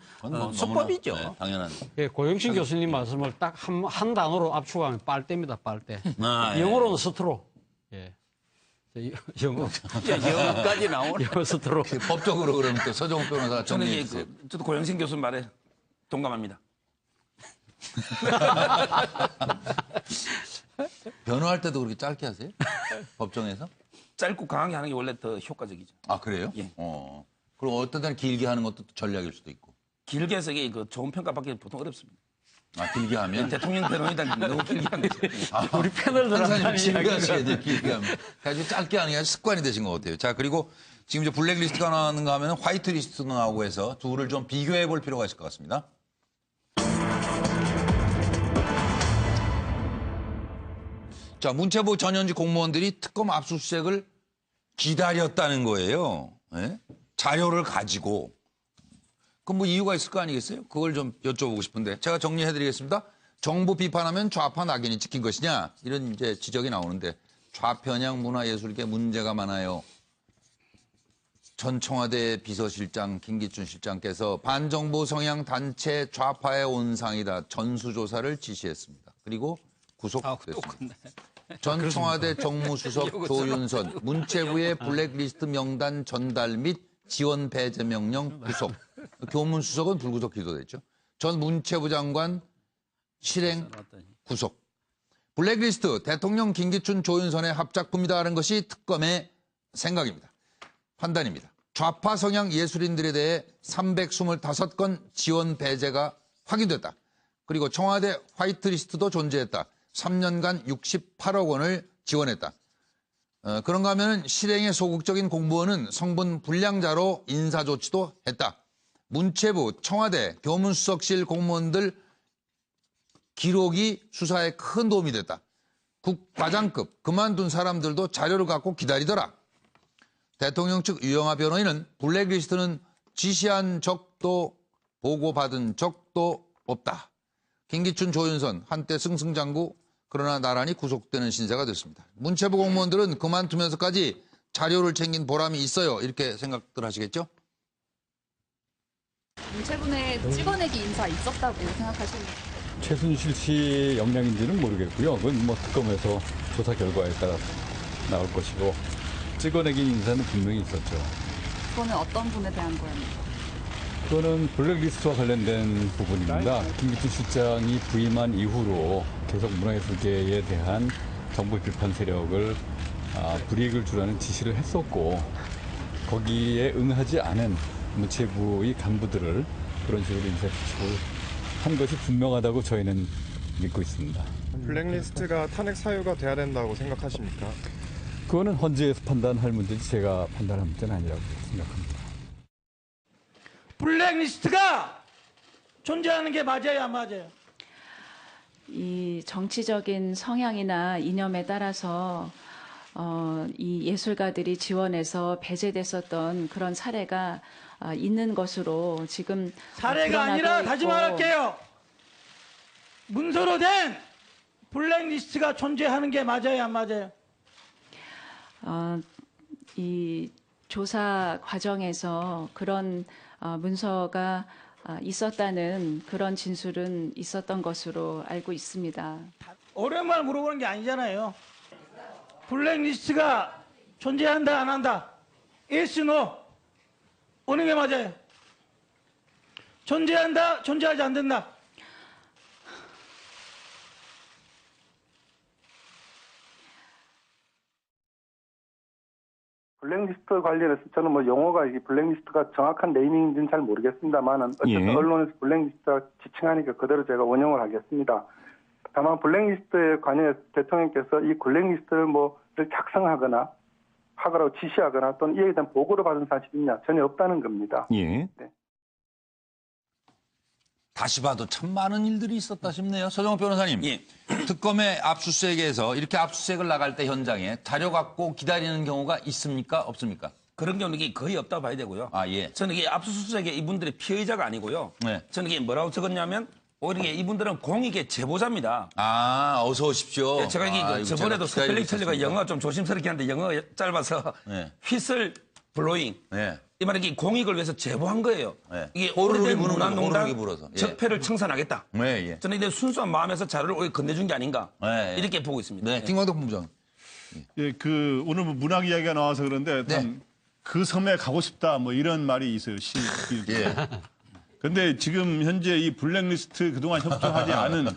수법이죠. 당연한. 예, 고영신 교수님 말씀을 딱 한 단어로 압축하면 빨대입니다, 빨대. 영어로는 스트로. 예. 영어까지 나오네. 영어 스트로. 법적으로 그러면 또 서정훈 변호사가 정리해 주세요. 저도 고영신 교수 말에 동감합니다. 변호할 때도 그렇게 짧게 하세요? 법정에서? 짧고 강하게 하는 게 원래 더 효과적이죠. 아, 그래요? 예. 그럼 어떤 때는 길게 하는 것도 전략일 수도 있고. 길게 해서 이게 그 좋은 평가받기 보통 어렵습니다. 아, 길게 하면? 대통령 변호인단 너무 길게 하는 거죠. 우리 패널들한테 길게 하셔야 돼요, 길게 하면. 아주 짧게 하는 게 아주 습관이 되신 것 같아요. 자, 그리고 지금 이제 블랙리스트가 나오는가 하면 화이트리스트도 나오고 해서 둘을 좀 비교해 볼 필요가 있을 것 같습니다. 자, 문체부 전현직 공무원들이 특검 압수수색을 기다렸다는 거예요. 네? 자료를 가지고. 그럼 뭐 이유가 있을 거 아니겠어요? 그걸 좀 여쭤보고 싶은데 제가 정리해드리겠습니다. 정부 비판하면 좌파 낙인이 찍힌 것이냐 이런 이제 지적이 나오는데 좌편향 문화예술계 문제가 많아요. 전 청와대 비서실장 김기춘 실장께서 반정부 성향 단체 좌파의 온상이다 전수조사를 지시했습니다. 그리고 구속됐습니다. 전 청와대 정무수석 조윤선, 문체부의 블랙리스트 명단 전달 및 지원 배제 명령 구속. 교문수석은 불구속 기소됐죠. 전 문체부 장관 실행 구속. 블랙리스트 대통령 김기춘 조윤선의 합작품이다라는 것이 특검의 생각입니다. 판단입니다. 좌파 성향 예술인들에 대해 325건 지원 배제가 확인됐다. 그리고 청와대 화이트리스트도 존재했다. 3년간 68억 원을 지원했다. 그런가 하면 실행에 소극적인 공무원은 성분 불량자로 인사조치도 했다. 문체부, 청와대, 교문수석실 공무원들 기록이 수사에 큰 도움이 됐다. 국과장급 그만둔 사람들도 자료를 갖고 기다리더라. 대통령 측 유영하 변호인은 블랙리스트는 지시한 적도 보고받은 적도 없다. 김기춘, 조윤선 한때 승승장구 그러나 나란히 구속되는 신세가 됐습니다. 문체부 공무원들은 그만두면서까지 자료를 챙긴 보람이 있어요. 이렇게 생각들 하시겠죠? 문체부 내에 찍어내기 인사 있었다고 생각하십니까? 최순실 씨 역량인지는 모르겠고요. 그건 뭐 특검에서 조사 결과에 따라 나올 것이고 찍어내기 인사는 분명히 있었죠. 그거는 어떤 분에 대한 거였나요? 그거는 블랙리스트와 관련된 부분입니다. 김기춘 실장이 부임한 이후로 계속 문화예술계에 대한 정부 비판 세력을 불이익을 주라는 지시를 했었고 거기에 응하지 않은 문체부의 간부들을 그런 식으로 인사추측을 한 것이 분명하다고 저희는 믿고 있습니다. 블랙리스트가 탄핵 사유가 돼야 된다고 생각하십니까? 그거는 헌재에서 판단할 문제지 제가 판단할 문제는 아니라고 생각합니다. 블랙리스트가 존재하는 게 맞아요, 안 맞아요? 이 정치적인 성향이나 이념에 따라서 이 예술가들이 지원해서 배제됐었던 그런 사례가 있는 것으로 지금 사례가 아니라 다시 말할게요. 문서로 된 블랙리스트가 존재하는 게 맞아요, 안 맞아요? 이 조사 과정에서 그런 문서가 있었다는 그런 진술은 있었던 것으로 알고 있습니다. 어려운 말 물어보는 게 아니잖아요. 블랙리스트가 존재한다, 안 한다? Yes, no. 어느 게 맞아요? 존재한다, 존재하지 않는다? 블랙리스트 관련해서 저는 뭐 용어가 이게 블랙리스트가 정확한 네이밍인지는 잘 모르겠습니다만은 어쨌든 언론에서 블랙리스트가 지칭하니까 그대로 제가 원용을 하겠습니다. 다만 블랙리스트에 관해서 대통령께서 이 블랙리스트를 뭐를 작성하거나 하거라고 지시하거나 또는 이에 대한 보고를 받은 사실이 있냐 전혀 없다는 겁니다. 네. 다시 봐도 참 많은 일들이 있었다 싶네요. 서정욱 변호사님. 특검의 압수수색에서 이렇게 압수수색을 나갈 때 현장에 자료 갖고 기다리는 경우가 있습니까? 없습니까? 그런 경우는 거의 없다고 봐야 되고요. 저는 이게 압수수색에 이분들이 피의자가 아니고요. 저는 이게 뭐라고 적었냐면 오히려 이분들은 공익의 제보자입니다. 어서 오십시오. 제가 이게 저번에도 스펠링 틀리고 영어 좀 조심스럽게 하는데 영어 짧아서 휘슬 블로잉. 이 말은 이게 공익을 위해서 제보한 거예요. 이게 오래된 문화농단 적폐를 청산하겠다. 저는 이제 순수한 마음에서 자료를 오히려 건네준 게 아닌가 이렇게 보고 있습니다. 김광덕 본부장. 오늘 문학 이야기가 나와서 그런데 그 섬에 가고 싶다 뭐 이런 말이 있어요. 근데 지금 현재 이 블랙리스트 그동안 협조하지 않은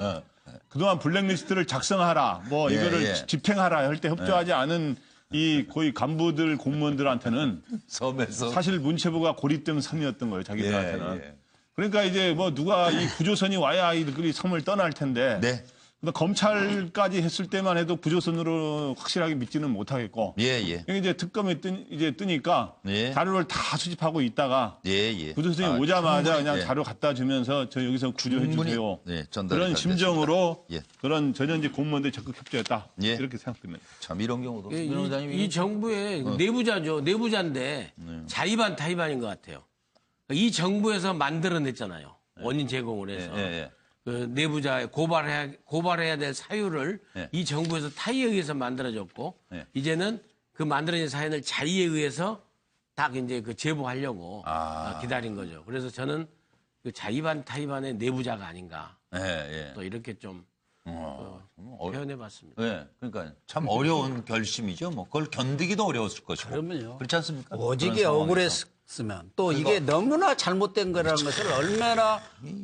그동안 블랙리스트를 작성하라 뭐 이거를 집행하라 할 때 협조하지 않은 이 거의 간부들 공무원들한테는 섬에서 사실 문체부가 고립된 섬이었던 거예요. 자기들한테는. 그러니까 이제 뭐 누가 이 구조선이 와야 이들이 섬을 떠날 텐데 근데 검찰까지 했을 때만 해도 구조선으로 확실하게 믿지는 못하겠고 이제 특검이 뜨니까 자료를 다 수집하고 있다가 구조선이 오자마자 그냥 자료 갖다 주면서 저 여기서 구조해 주세요. 그런 심정으로 그런 전현직 공무원들이 적극 협조했다. 이렇게 생각됩니다. 참 이런 경우도. 이 정부의 내부자죠. 내부자인데 자의반 타의반인 것 같아요. 이 정부에서 만들어냈잖아요. 원인 제공을 해서. 그 내부자 고발해야 될 사유를 이 정부에서 타의에 의해서 만들어졌고 이제는 그 만들어진 사연을 자의에 의해서 딱 이제 그 제보하려고 기다린 거죠. 그래서 저는 그 자의반 타의반의 내부자가 아닌가 또 이렇게 좀 표현해봤습니다. 네, 그러니까 참 어려운 결심이죠. 뭐 그걸 견디기도 어려웠을 것이고. 그러면요. 그렇지 않습니까? 오직에 억울했으면 또 이게 너무나 잘못된 거라는 것을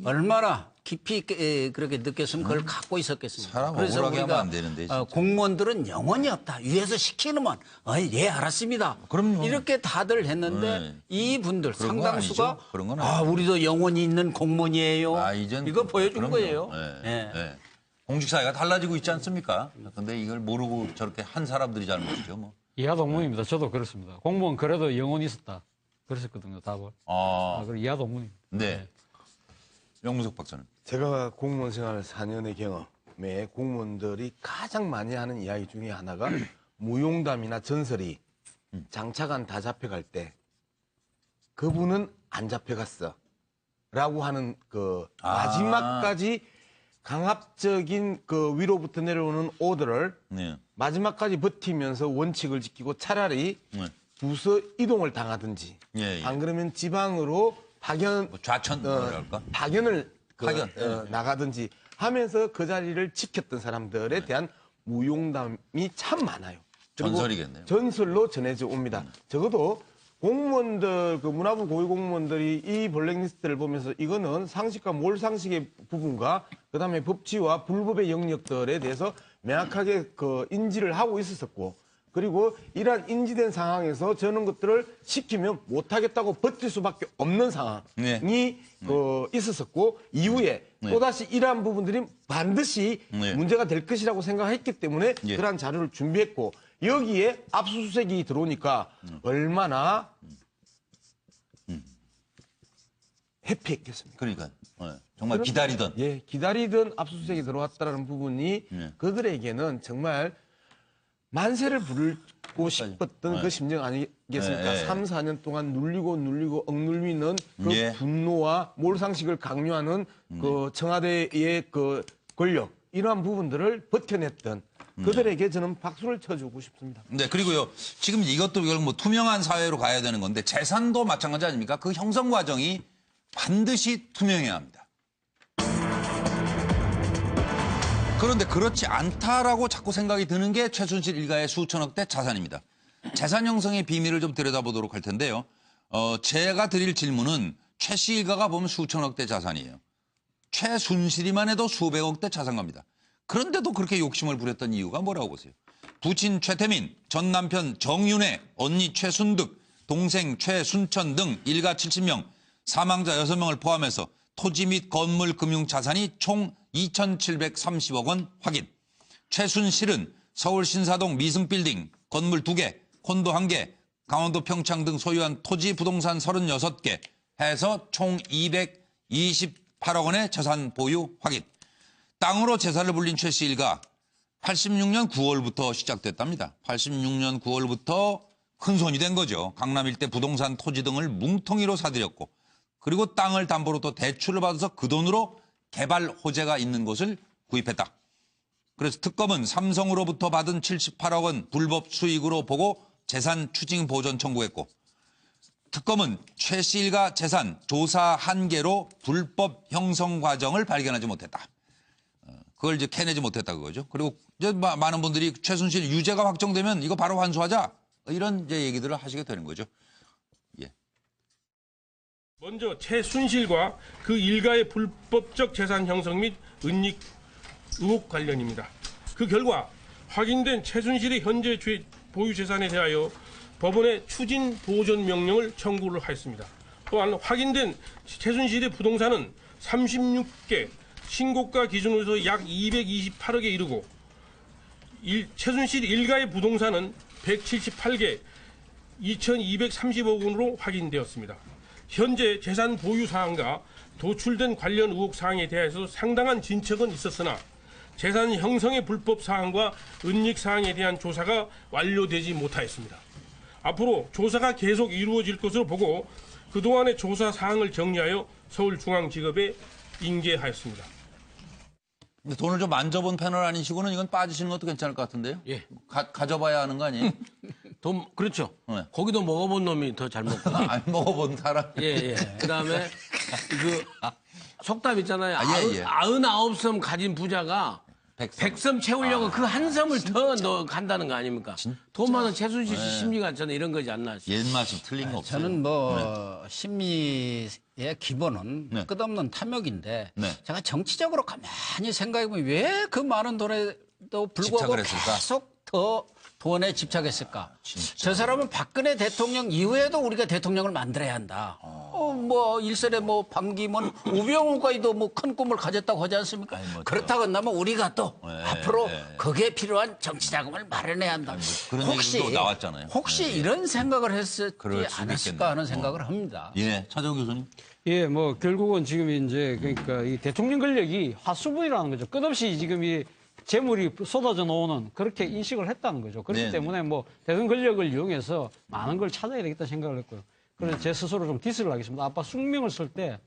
얼마나 깊이 있게 그렇게 느꼈으면 그걸 갖고 있었겠습니까? 사람 억울하게 하면 안 되는데. 진짜. 공무원들은 영혼이 없다. 위에서 시키면 예 알았습니다. 그럼요. 이렇게 다들 했는데 이분들 그런 건 상당수가 아니죠. 그런 건 아니죠. 우리도 영혼이 있는 공무원이에요. 이젠 이거 보여준 그럼요. 거예요. 네. 네. 공직사회가 달라지고 있지 않습니까? 근데 이걸 모르고 저렇게 한 사람들이 잘못이죠. 뭐. 이하동문입니다. 저도 그렇습니다. 공무원 그래도 영혼이 있었다. 그랬었거든요. 답을. 그럼 이하동문입니다. 네. 영무석 박사는? 제가 공무원 생활 4년의 경험에 공무원들이 가장 많이 하는 이야기 중에 하나가 무용담이나 전설이 장차관 다 잡혀갈 때 그분은 안 잡혀갔어 라고 하는 그 마지막까지 강압적인 그 위로부터 내려오는 오더를 마지막까지 버티면서 원칙을 지키고 차라리 부서 이동을 당하든지 안 그러면 지방으로 파견 파견을 나가든지 하면서 그 자리를 지켰던 사람들에 대한 무용담이 참 많아요. 전설이겠네요. 전설로 전해져 옵니다. 적어도 공무원들, 그 문화부 고위공무원들이 이 블랙리스트를 보면서 이거는 상식과 몰상식의 부분과 그다음에 법치와 불법의 영역들에 대해서 명확하게 그 인지를 하고 있었고, 그리고 이러한 인지된 상황에서 저런 것들을 시키면 못하겠다고 버틸 수밖에 없는 상황이 있었었고, 이후에 또다시 이러한 부분들이 반드시 문제가 될 것이라고 생각했기 때문에 그러한 자료를 준비했고, 여기에 압수수색이 들어오니까 얼마나 해피했겠습니까? 그러니까 정말 기다리던. 기다리던 압수수색이 들어왔다는 부분이 그들에게는 정말 만세를 부르고 싶었던 그 심정 아니겠습니까? 3, 4년 동안 눌리고 억눌리는 그 분노와 몰상식을 강요하는 그 청와대의 그 권력, 이러한 부분들을 버텨냈던 그들에게 저는 박수를 쳐주고 싶습니다. 네, 그리고요, 지금 이것도 뭐 투명한 사회로 가야 되는 건데, 재산도 마찬가지 아닙니까? 그 형성 과정이 반드시 투명해야 합니다. 그런데 그렇지 않다라고 자꾸 생각이 드는 게 최순실 일가의 수천억대 자산입니다. 재산 형성의 비밀을 좀 들여다보도록 할 텐데요. 제가 드릴 질문은 최 씨 일가가 보면 수천억대 자산이에요. 최순실이만 해도 수백억대 자산가입니다. 그런데도 그렇게 욕심을 부렸던 이유가 뭐라고 보세요? 부친 최태민, 전 남편 정윤회, 언니 최순득, 동생 최순천 등 일가 70명, 사망자 6명을 포함해서 토지 및 건물 금융 자산이 총 2,730억 원 확인. 최순실은 서울 신사동 미승빌딩 건물 2개, 콘도 1개, 강원도 평창 등 소유한 토지 부동산 36개 해서 총 228억 원의 재산 보유 확인. 땅으로 재산을 불린 최 씨 일가 86년 9월부터 시작됐답니다. 86년 9월부터 큰 손이 된 거죠. 강남 일대 부동산 토지 등을 뭉텅이로 사들였고, 그리고 땅을 담보로 또 대출을 받아서 그 돈으로 개발 호재가 있는 곳을 구입했다. 그래서 특검은 삼성으로부터 받은 78억 원 불법 수익으로 보고 재산 추징 보전 청구했고, 특검은 최 씨 일가 재산 조사 한계로 불법 형성 과정을 발견하지 못했다. 그걸 이제 캐내지 못했다 그거죠. 그리고 이제 많은 분들이 최순실 유죄가 확정되면 이거 바로 환수하자, 이런 이제 얘기들을 하시게 되는 거죠. 먼저 최순실과 그 일가의 불법적 재산 형성 및 은닉 의혹 관련입니다. 그 결과 확인된 최순실의 현재 보유 재산에 대하여 법원에 추진 보전 명령을 청구를 하였습니다. 또한 확인된 최순실의 부동산은 36개, 신고가 기준으로서 약 228억에 이르고, 최순실 일가의 부동산은 178개, 2,230억 원으로 확인되었습니다. 현재 재산 보유 사항과 도출된 관련 의혹 사항에 대해서 상당한 진척은 있었으나 재산 형성의 불법 사항과 은닉 사항에 대한 조사가 완료되지 못하였습니다. 앞으로 조사가 계속 이루어질 것으로 보고 그동안의 조사 사항을 정리하여 서울중앙지검에 인계하였습니다. 근데 돈을 좀 만져본 패널 아니시고는 이건 빠지시는 것도 괜찮을 것 같은데요? 가져봐야 하는 거 아니에요? 돈, 그렇죠. 거기도 먹어본 놈이 더 잘 먹고. 안 먹어본 사람? 그 다음에 그 속담 있잖아요. 99섬 가진 부자가 100섬 채우려고 그 한 섬을 더 넣어 간다는 거 아닙니까? 돈 많은 최순실 씨 심리가 저는 이런 거지 않나 싶어요. 옛맛은 틀린 거 없어요. 저는 심리의 기본은 끝없는 탐욕인데 제가 정치적으로 가만히 생각해보면 왜 그 많은 돈에도 불구하고 계속 더 돈에 집착했을까? 저 사람은 박근혜 대통령 이후에도 우리가 대통령을 만들어야 한다. 일선에 반기문, 우병우까지도 큰 꿈을 가졌다고 하지 않습니까? 그렇다고 한다면 우리가 또 앞으로 거기에 필요한 정치 자금을 마련해야 한다. 그런 얘기도 나왔잖아요. 혹시 이런 생각을 했었지 않았을까 하는 생각을 합니다. 예, 차정 교수님. 예, 결국은 지금 이제 그러니까 이 대통령 권력이 화수분이라는 거죠. 끝없이 지금 이 재물이 쏟아져 나오는 그렇게 인식을 했다는 거죠. 그렇기 때문에 대선 권력을 이용해서 많은 걸 찾아야 되겠다 생각을 했고요. 그래서 제 스스로 좀 디스를 하겠습니다. 아빠 숙명을 쓸 때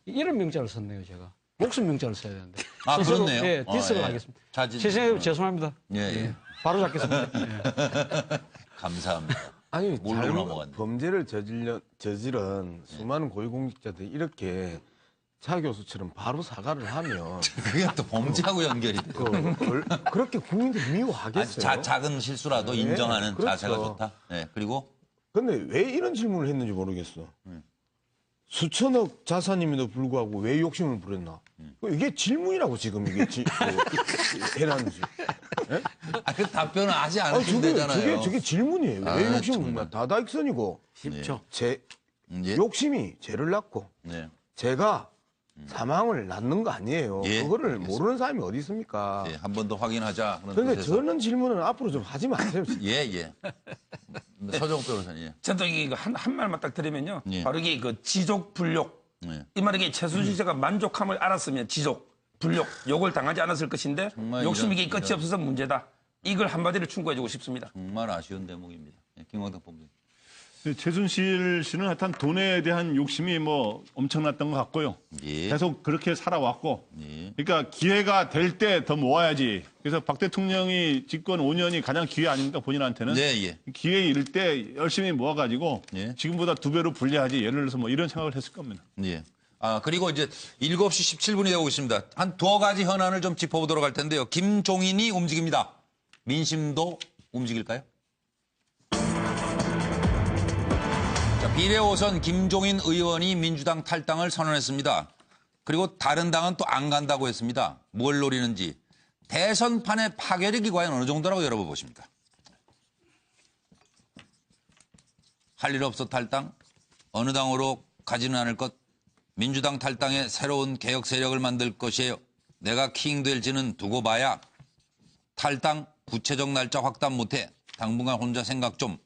이런 명자를 썼네요, 제가. 목숨 명자를 써야 되는데. 스스로, 그렇네요. 예, 디스를 하겠습니다. 죄송합니다. 예. 바로 잡겠습니다. 감사합니다. 아니, 뭘로 넘어갔네. 범죄를 저지른 수많은 고위공직자들이 이렇게 차 교수처럼 바로 사과를 하면 그게 또 범죄하고 연결이 돼요. 그렇게 국민들이 미워하겠어요. 작은 실수라도 인정하는 그렇죠. 자세가 좋다. 네, 그리고 근데 왜 이런 질문을 했는지 모르겠어. 수천억 자산임에도 불구하고 왜 욕심을 부렸나? 이게 질문이라고 지금 이게 해놨는지. 네? 그 답변을 하지 않으시면 되잖아요. 저게 질문이에요. 왜 욕심을 부렸나? 다다익선이고. 쉽죠. 욕심이 죄를 낳고 제가 사망을 낳는 거 아니에요. 그거를 모르는 사람이 어디 있습니까? 한 번 더 확인하자. 그런데 저는 질문은 앞으로 좀 하지 마세요. 예. 서정욱 변호사님. 저도 이거 한 말만 딱 드리면요. 바로 이게 지족 불욕. 이 말이 최순실 씨가 만족함을 알았으면 지족, 불욕, 욕을 당하지 않았을 것인데 욕심 이게 끝이 없어서 문제다. 이걸 한마디로 충고해주고 싶습니다. 정말 아쉬운 대목입니다. 김광탁 본부장님. 최순실 씨는 하여튼 돈에 대한 욕심이 엄청났던 것 같고요. 계속 그렇게 살아왔고. 그러니까 기회가 될 때 더 모아야지. 그래서 박 대통령이 집권 5년이 가장 기회 아닙니까? 본인한테는. 기회 이를 때 열심히 모아가지고 지금보다 2배로 불려야지. 예를 들어서 이런 생각을 했을 겁니다. 그리고 이제 7시 17분이 되고 있습니다. 한 두어 가지 현안을 좀 짚어보도록 할 텐데요. 김종인이 움직입니다. 민심도 움직일까요? 비례 5선 김종인 의원이 민주당 탈당을 선언했습니다. 그리고 다른 당은 또 안 간다고 했습니다. 뭘 노리는지. 대선판의 파괴력이 과연 어느 정도라고 여러분 보십니까? 할 일 없어 탈당? 어느 당으로 가지는 않을 것? 민주당 탈당에 새로운 개혁 세력을 만들 것이에요. 내가 킹 될지는 두고 봐야. 탈당 구체적 날짜 확답 못해. 당분간 혼자 생각 좀.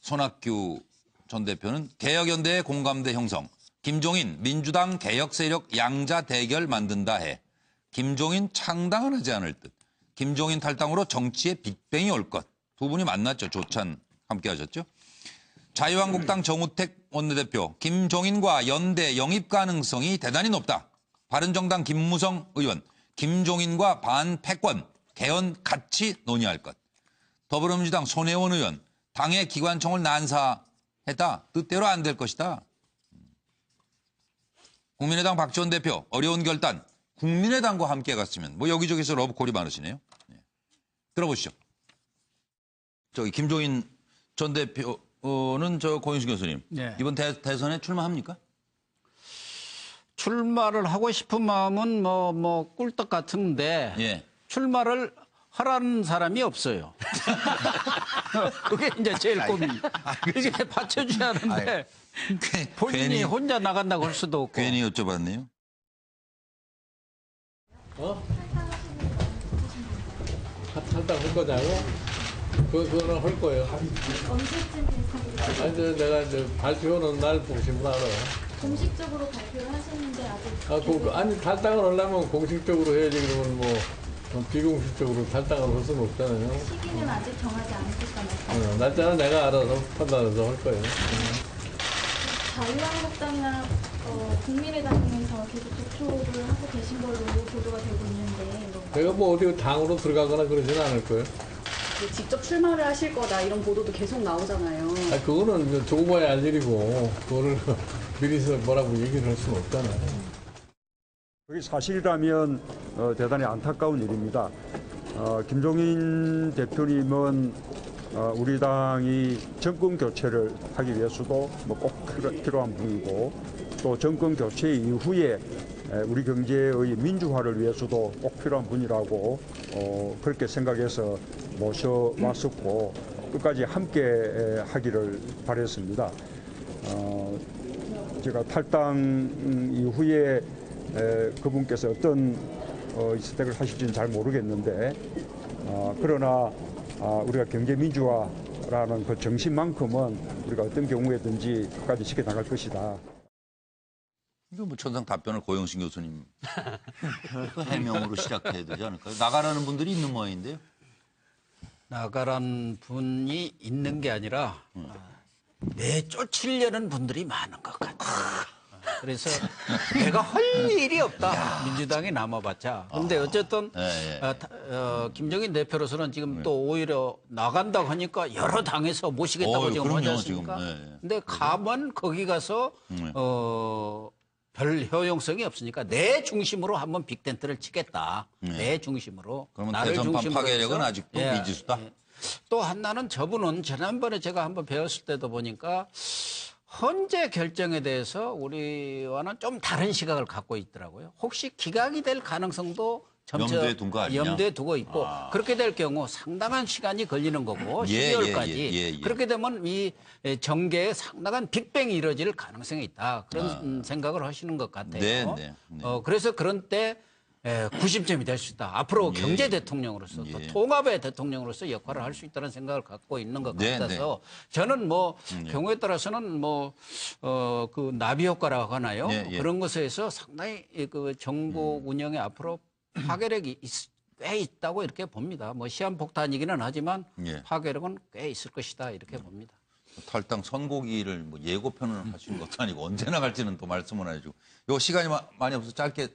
손학규 전 대표는 개혁연대의 공감대 형성, 김종인 민주당 개혁 세력 양자 대결 만든다 해. 김종인 창당은 하지 않을 듯. 김종인 탈당으로 정치에 빅뱅이 올 것. 두 분이 만났죠. 조찬 함께 하셨죠. 자유한국당 정우택 원내대표, 김종인과 연대 영입 가능성이 대단히 높다. 바른정당 김무성 의원, 김종인과 반패권, 개헌 같이 논의할 것. 더불어민주당 손혜원 의원, 당의 기관총을 난사했다. 뜻대로 안 될 것이다. 국민의당 박지원 대표, 어려운 결단. 국민의당과 함께 갔으면. 여기저기서 러브콜이 많으시네요. 들어보시죠. 김종인 전 대표는 고인수 교수님. 이번 대선에 출마합니까? 출마를 하고 싶은 마음은 꿀떡 같은데 출마를 하라는 사람이 없어요. 그게 이제 제일 고민입니다. 이게 받쳐줘야 하는데 본인이 혼자 나간다고 할 수도 없고. 괜히 여쭤봤네요. 탈당할 거냐고? 그거는 할 거예요. 아니, 내가 이제 발표는 날 보시면 알아요. 공식적으로 발표를 하셨는데 아직. 아니, 탈당을 하려면 공식적으로 해야지. 그러면 비공식적으로 탈당을 할 수는 없잖아요. 시기는 아직 정하지 않으셨다면서요? 날짜는 내가 알아서 판단해서 할 거예요. 자유한국당이나 국민의당에서 계속 접촉을 하고 계신 걸로 보도가 되고 있는데. 내가 어디 당으로 들어가거나 그러지는 않을 거예요. 직접 출마를 하실 거다 이런 보도도 계속 나오잖아요. 그거는 두고 봐야 할 일이고 그거를 미리서 뭐라고 얘기를 할 수는 없잖아요. 그게 사실이라면 대단히 안타까운 일입니다. 김종인 대표님은 우리 당이 정권 교체를 하기 위해서도 뭐 꼭 필요한 분이고 또 정권 교체 이후에 우리 경제의 민주화를 위해서도 꼭 필요한 분이라고 그렇게 생각해서 모셔왔었고 끝까지 함께 하기를 바랬습니다. 제가 탈당 이후에 그분께서 어떤 선택을 하실지는 잘 모르겠는데 그러나 우리가 경제민주화라는 그 정신만큼은 우리가 어떤 경우에든지 끝까지 지켜나갈 것이다. 이거 뭐 천상 답변을 고영신 교수님 그 해명으로 시작해야 되지 않을까요? 나가라는 분들이 있는 모양인데요. 나가라는 분이 있는 게 아니라 내쫓으려는 분들이 많은 것 같아요. 그래서 내가 할 일이 없다. 민주당이 남아봤자. 근데 어쨌든 김종인 대표로서는 지금 또 오히려 나간다고 하니까 여러 당에서 모시겠다고 지금 하지 않습니까? 근데 가면 거기 가서 별 효용성이 없으니까 내 중심으로 한번 빅텐트를 치겠다. 내 중심으로. 그러면 대선판 파괴력은 아직도 미지수다? 또 하나는 저분은 지난번에 제가 한번 배웠을 때도 보니까 헌재 결정에 대해서 우리와는 좀 다른 시각을 갖고 있더라고요. 혹시 기각이 될 가능성도 염두에 두고 있고 그렇게 될 경우 상당한 시간이 걸리는 거고 12월까지 그렇게 되면 이 정계에 상당한 빅뱅이 이루어질 가능성이 있다. 그런 생각을 하시는 것 같아요. 그래서 그런 때 구심점이 될 수 있다. 앞으로 경제 대통령으로서 또 통합의 대통령으로서 역할을 할 수 있다는 생각을 갖고 있는 것 같아서 저는 뭐 경우에 따라서는 뭐 그 나비 효과라고 하나요? 그런 것에서 상당히 그 정부 운영에 앞으로 파괴력이 꽤 있다고 이렇게 봅니다. 뭐 시한폭탄이기는 하지만 파괴력은 꽤 있을 것이다 이렇게 봅니다. 탈당 선고기를 뭐 예고편을 하시는 것도 아니고 언제 나갈지는 또 말씀을 안 해주고. 요 시간이 많이 없어서 짧게.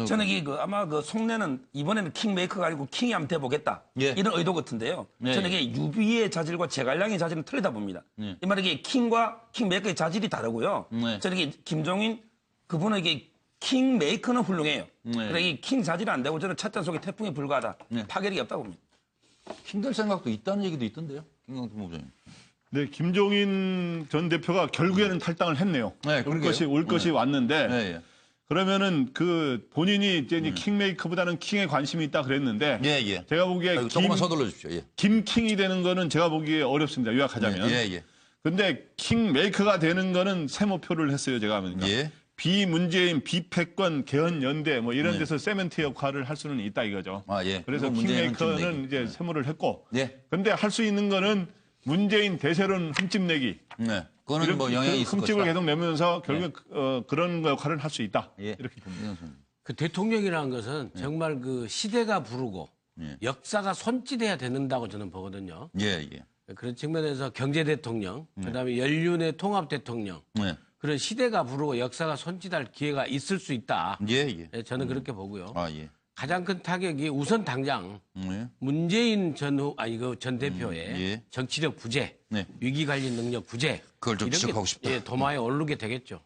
저는 아마 그 속내는 이번에는 킹메이커가 아니고 킹이 한번 돼보겠다. 이런 의도 같은데요. 저는 이게 유비의 자질과 제갈량의 자질은 틀리다 봅니다. 이 말은 이게 킹과 킹메이커의 자질이 다르고요. 저는 이게 김종인 그분은 이게 킹메이커는 훌륭해요. 그러니까 이 킹 자질이 안 되고 저는 찻잔 속에 태풍에 불과하다. 파괴력이 없다고 봅니다. 킹 될 생각도 있다는 얘기도 있던데요. 김광수 본부장님. 네, 김종인 전 대표가 결국에는 탈당을 했네요. 올 것이 왔는데 그러면은 그 본인이 이제 킹메이커보다는 킹에 관심이 있다 그랬는데 제가 보기에 조금만 서둘러 주십시오. 김킹이 되는 거는 제가 보기에 어렵습니다. 요약하자면. 근데 킹메이커가 되는 거는 세모표를 했어요. 제가 하면. 비문재인, 비패권, 개헌연대 뭐 이런 데서 세멘트 역할을 할 수는 있다 이거죠. 그래서 킹메이커는 이제 세모를 했고 근데 할 수 있는 거는 문재인 대세론 흠집 내기. 그거는 뭐 영향이 있을 흠집을 것이다. 계속 내면서 결국 그런 역할을 할 수 있다. 이렇게 봅니다. 그 대통령이라는 것은 정말 그 시대가 부르고 역사가 손짓해야 되는다고 저는 보거든요. 그런 측면에서 경제 대통령, 그다음에 연륜의 통합 대통령, 그런 시대가 부르고 역사가 손짓할 기회가 있을 수 있다. 저는 그렇게 보고요. 가장 큰 타격이 우선 당장 문재인 전 대표의 정치력 부재, 위기 관리 능력 부재, 그걸 좀 지적하고 싶다. 도마에 오르게 되겠죠.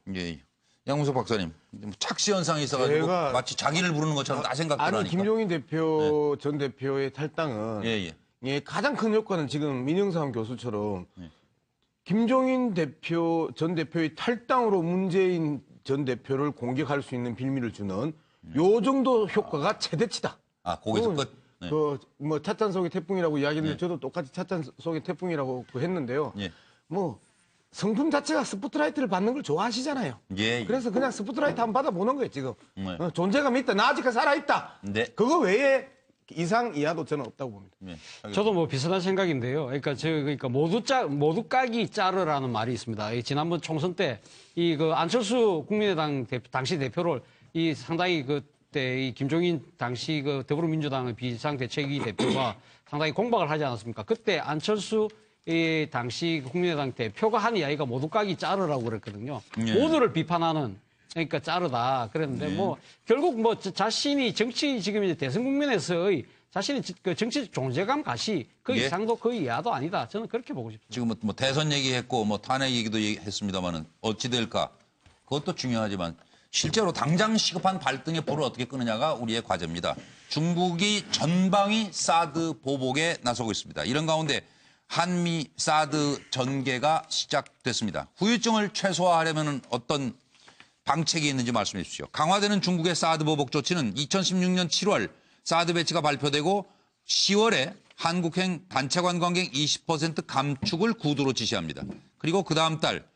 양문석 박사님, 착시 현상이 있어가지고 마치 자기를 부르는 것처럼 나 생각들 하니까. 아니 김종인 대표 전 대표의 탈당은 가장 큰 효과는 지금 민영삼 교수처럼 김종인 전 대표의 탈당으로 문재인 전 대표를 공격할 수 있는 빌미를 주는 요 정도 효과가 최대치다. 거기서 끝. 뭐 찻잔 속의 태풍이라고 이야기했는데 저도 똑같이 찻잔 속의 태풍이라고 했는데요. 뭐 성품 자체가 스포트라이트를 받는 걸 좋아하시잖아요. 그래서 그냥 스포트라이트 한번 받아보는 거예요 지금. 존재감이 있다. 나 아직 살아있다. 그거 외에 이상 이하도 저는 없다고 봅니다. 저도 뭐 비슷한 생각인데요. 그러니까 모두 까기 자르라는 말이 있습니다. 지난번 총선 때 그 안철수 국민의당 당시 대표를 상당히 그때 김종인 당시 그 더불어민주당의 비상대책위 대표가 상당히 공박을 하지 않았습니까? 그때 안철수 당시 국민의당 대표가 한 이야기가 모두 까기 자르라고 그랬거든요. 모두를 비판하는. 그러니까 자르다 그랬는데 뭐 결국 뭐 자신이 정치 지금 이제 대선 국면에서의 자신의 그 정치적 존재감 가시 그 이상도 그 이하도 아니다. 저는 그렇게 보고 싶습니다. 지금 뭐 대선 얘기했고 뭐 탄핵 얘기도 했습니다만은 어찌 될까 그것도 중요하지만 실제로 당장 시급한 발등의 불을 어떻게 끄느냐가 우리의 과제입니다. 중국이 전방위 사드 보복에 나서고 있습니다. 이런 가운데 한미 사드 전개가 시작됐습니다. 후유증을 최소화하려면 어떤 방책이 있는지 말씀해 주십시오. 강화되는 중국의 사드 보복 조치는 2016년 7월 사드 배치가 발표되고 10월에 한국행 단체 관광객 20% 감축을 구두로 지시합니다. 그리고 그 다음 달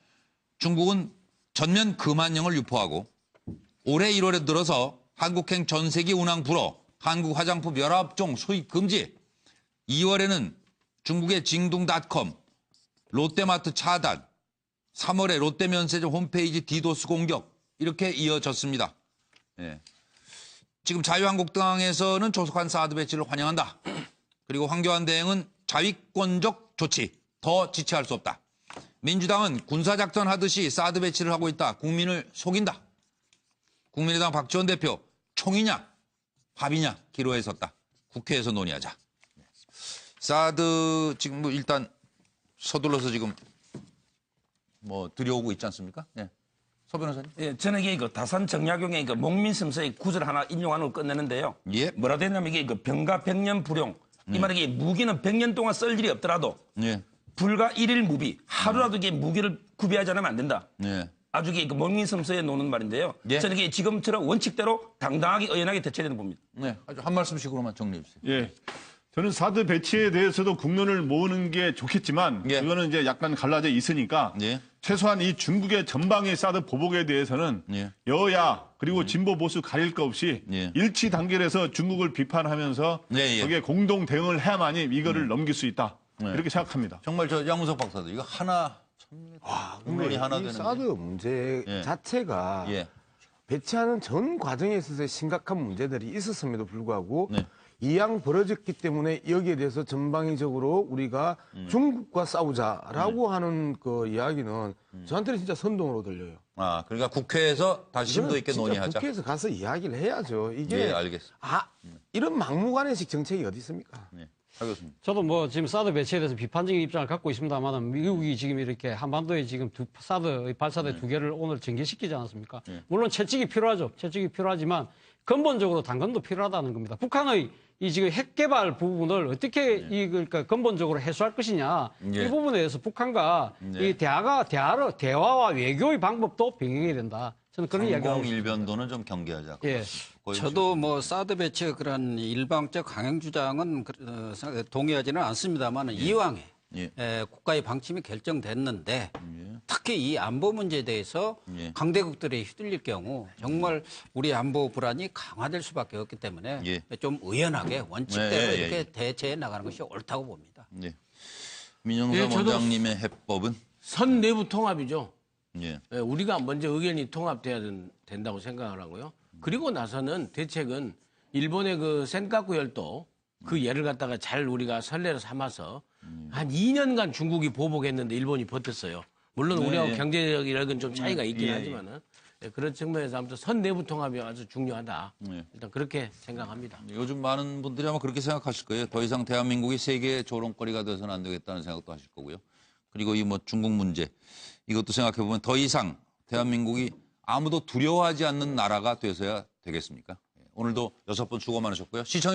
중국은 전면 금한령을 유포하고 올해 1월에 들어서 한국행 전세기 운항 불허, 한국 화장품 19종 수입 금지, 2월에는 중국의 징둥닷컴, 롯데마트 차단, 3월에 롯데면세점 홈페이지 디도스 공격 이렇게 이어졌습니다. 예. 지금 자유한국당에서는 조속한 사드 배치를 환영한다. 그리고 황교안 대행은 자위권적 조치, 더 지체할 수 없다. 민주당은 군사작전 하듯이 사드 배치를 하고 있다. 국민을 속인다. 국민의당 박지원 대표, 총이냐 합의냐 기로에 섰다. 국회에서 논의하자. 사드 지금 뭐 일단 서둘러서 지금 뭐 들여오고 있지 않습니까? 예. 서 변호사님. 예, 저는 이게 다산 정약용의 목민심서의 구절 하나 인용하는 걸 끝내는데요. 예. 뭐라 되냐면 이게 병가 백년 불용. 이 말은 이게 무기는 100년 동안 쓸 일이 없더라도 예. 불과 1일 무비, 하루라도 이게 무기를 구비하지 않으면 안 된다. 예. 아주 이게 목민심서에 놓는 말인데요. 예. 저는 이게 지금처럼 원칙대로 당당하게 의연하게 대처되는 봅니다. 네, 아주 한 말씀씩으로만 정리해 주세요. 예. 저는 사드 배치에 대해서도 국론을 모으는 게 좋겠지만 이거는 이제 약간 갈라져 있으니까 최소한 이 중국의 전방위 사드 보복에 대해서는 여야 그리고 진보 보수 가릴 거 없이 일치 단결해서 중국을 비판하면서 거기에 공동 대응을 해야만이 이거를 넘길 수 있다. 이렇게 생각합니다. 정말 저 양우석 박사도 이거 하나 근데 하나 이 되는데. 사드 문제 자체가 배치하는 전 과정에 있어서 심각한 문제들이 있었음에도 불구하고 이양 벌어졌기 때문에 여기에 대해서 전방위적으로 우리가 중국과 싸우자라고 하는 그 이야기는 저한테는 진짜 선동으로 들려요. 아, 그러니까 국회에서 다시 심도 있게 논의하자. 국회에서 가서 이야기를 해야죠. 이게 예, 알겠습니다. 이런 막무가내식 정책이 어디 있습니까? 네, 알겠습니다. 저도 뭐 지금 사드 배치에 대해서 비판적인 입장을 갖고 있습니다만 미국이 지금 이렇게 한반도에 지금 발사대 두 개를 오늘 전개시키지 않았습니까? 물론 채찍이 필요하죠. 채찍이 필요하지만 근본적으로 당근도 필요하다는 겁니다. 북한의 이 지금 핵 개발 부분을 어떻게 그러니까 근본적으로 해소할 것이냐 이 부분에 대해서 북한과 이 대화와 외교의 방법도 병행해야 된다. 저는 그런 이야기를 하고 있습니다. 일변도는 좀 경계하자. 예. 저도 뭐 사드 배치의 그런 일방적 강행 주장은 동의하지는 않습니다만 이왕에 국가의 방침이 결정됐는데 특히 이 안보 문제에 대해서 강대국들이 휘둘릴 경우 정말 우리 안보 불안이 강화될 수밖에 없기 때문에 좀 의연하게 원칙대로 이렇게 대처해 나가는 것이 옳다고 봅니다. 민영삼 원장님의 해법은? 선 내부 통합이죠. 우리가 먼저 의견이 통합돼야 된다고 생각을 하고요. 그리고 나서는 대책은 일본의 그 센카쿠 열도 그 예를 갖다가 잘 우리가 선례로 삼아서 한 2년간 중국이 보복했는데 일본이 버텼어요. 물론 우리하고 경제력이라는 좀 차이가 있긴 하지만은 그런 측면에서 아무튼 선 내부 통합이 아주 중요하다. 일단 그렇게 생각합니다. 요즘 많은 분들이 아마 그렇게 생각하실 거예요. 더 이상 대한민국이 세계의 조롱거리가 돼서는 안 되겠다는 생각도 하실 거고요. 그리고 이 뭐 중국 문제 이것도 생각해 보면 더 이상 대한민국이 아무도 두려워하지 않는 나라가 돼서야 되겠습니까? 오늘도 6분 수고 많으셨고요. 시청해 주신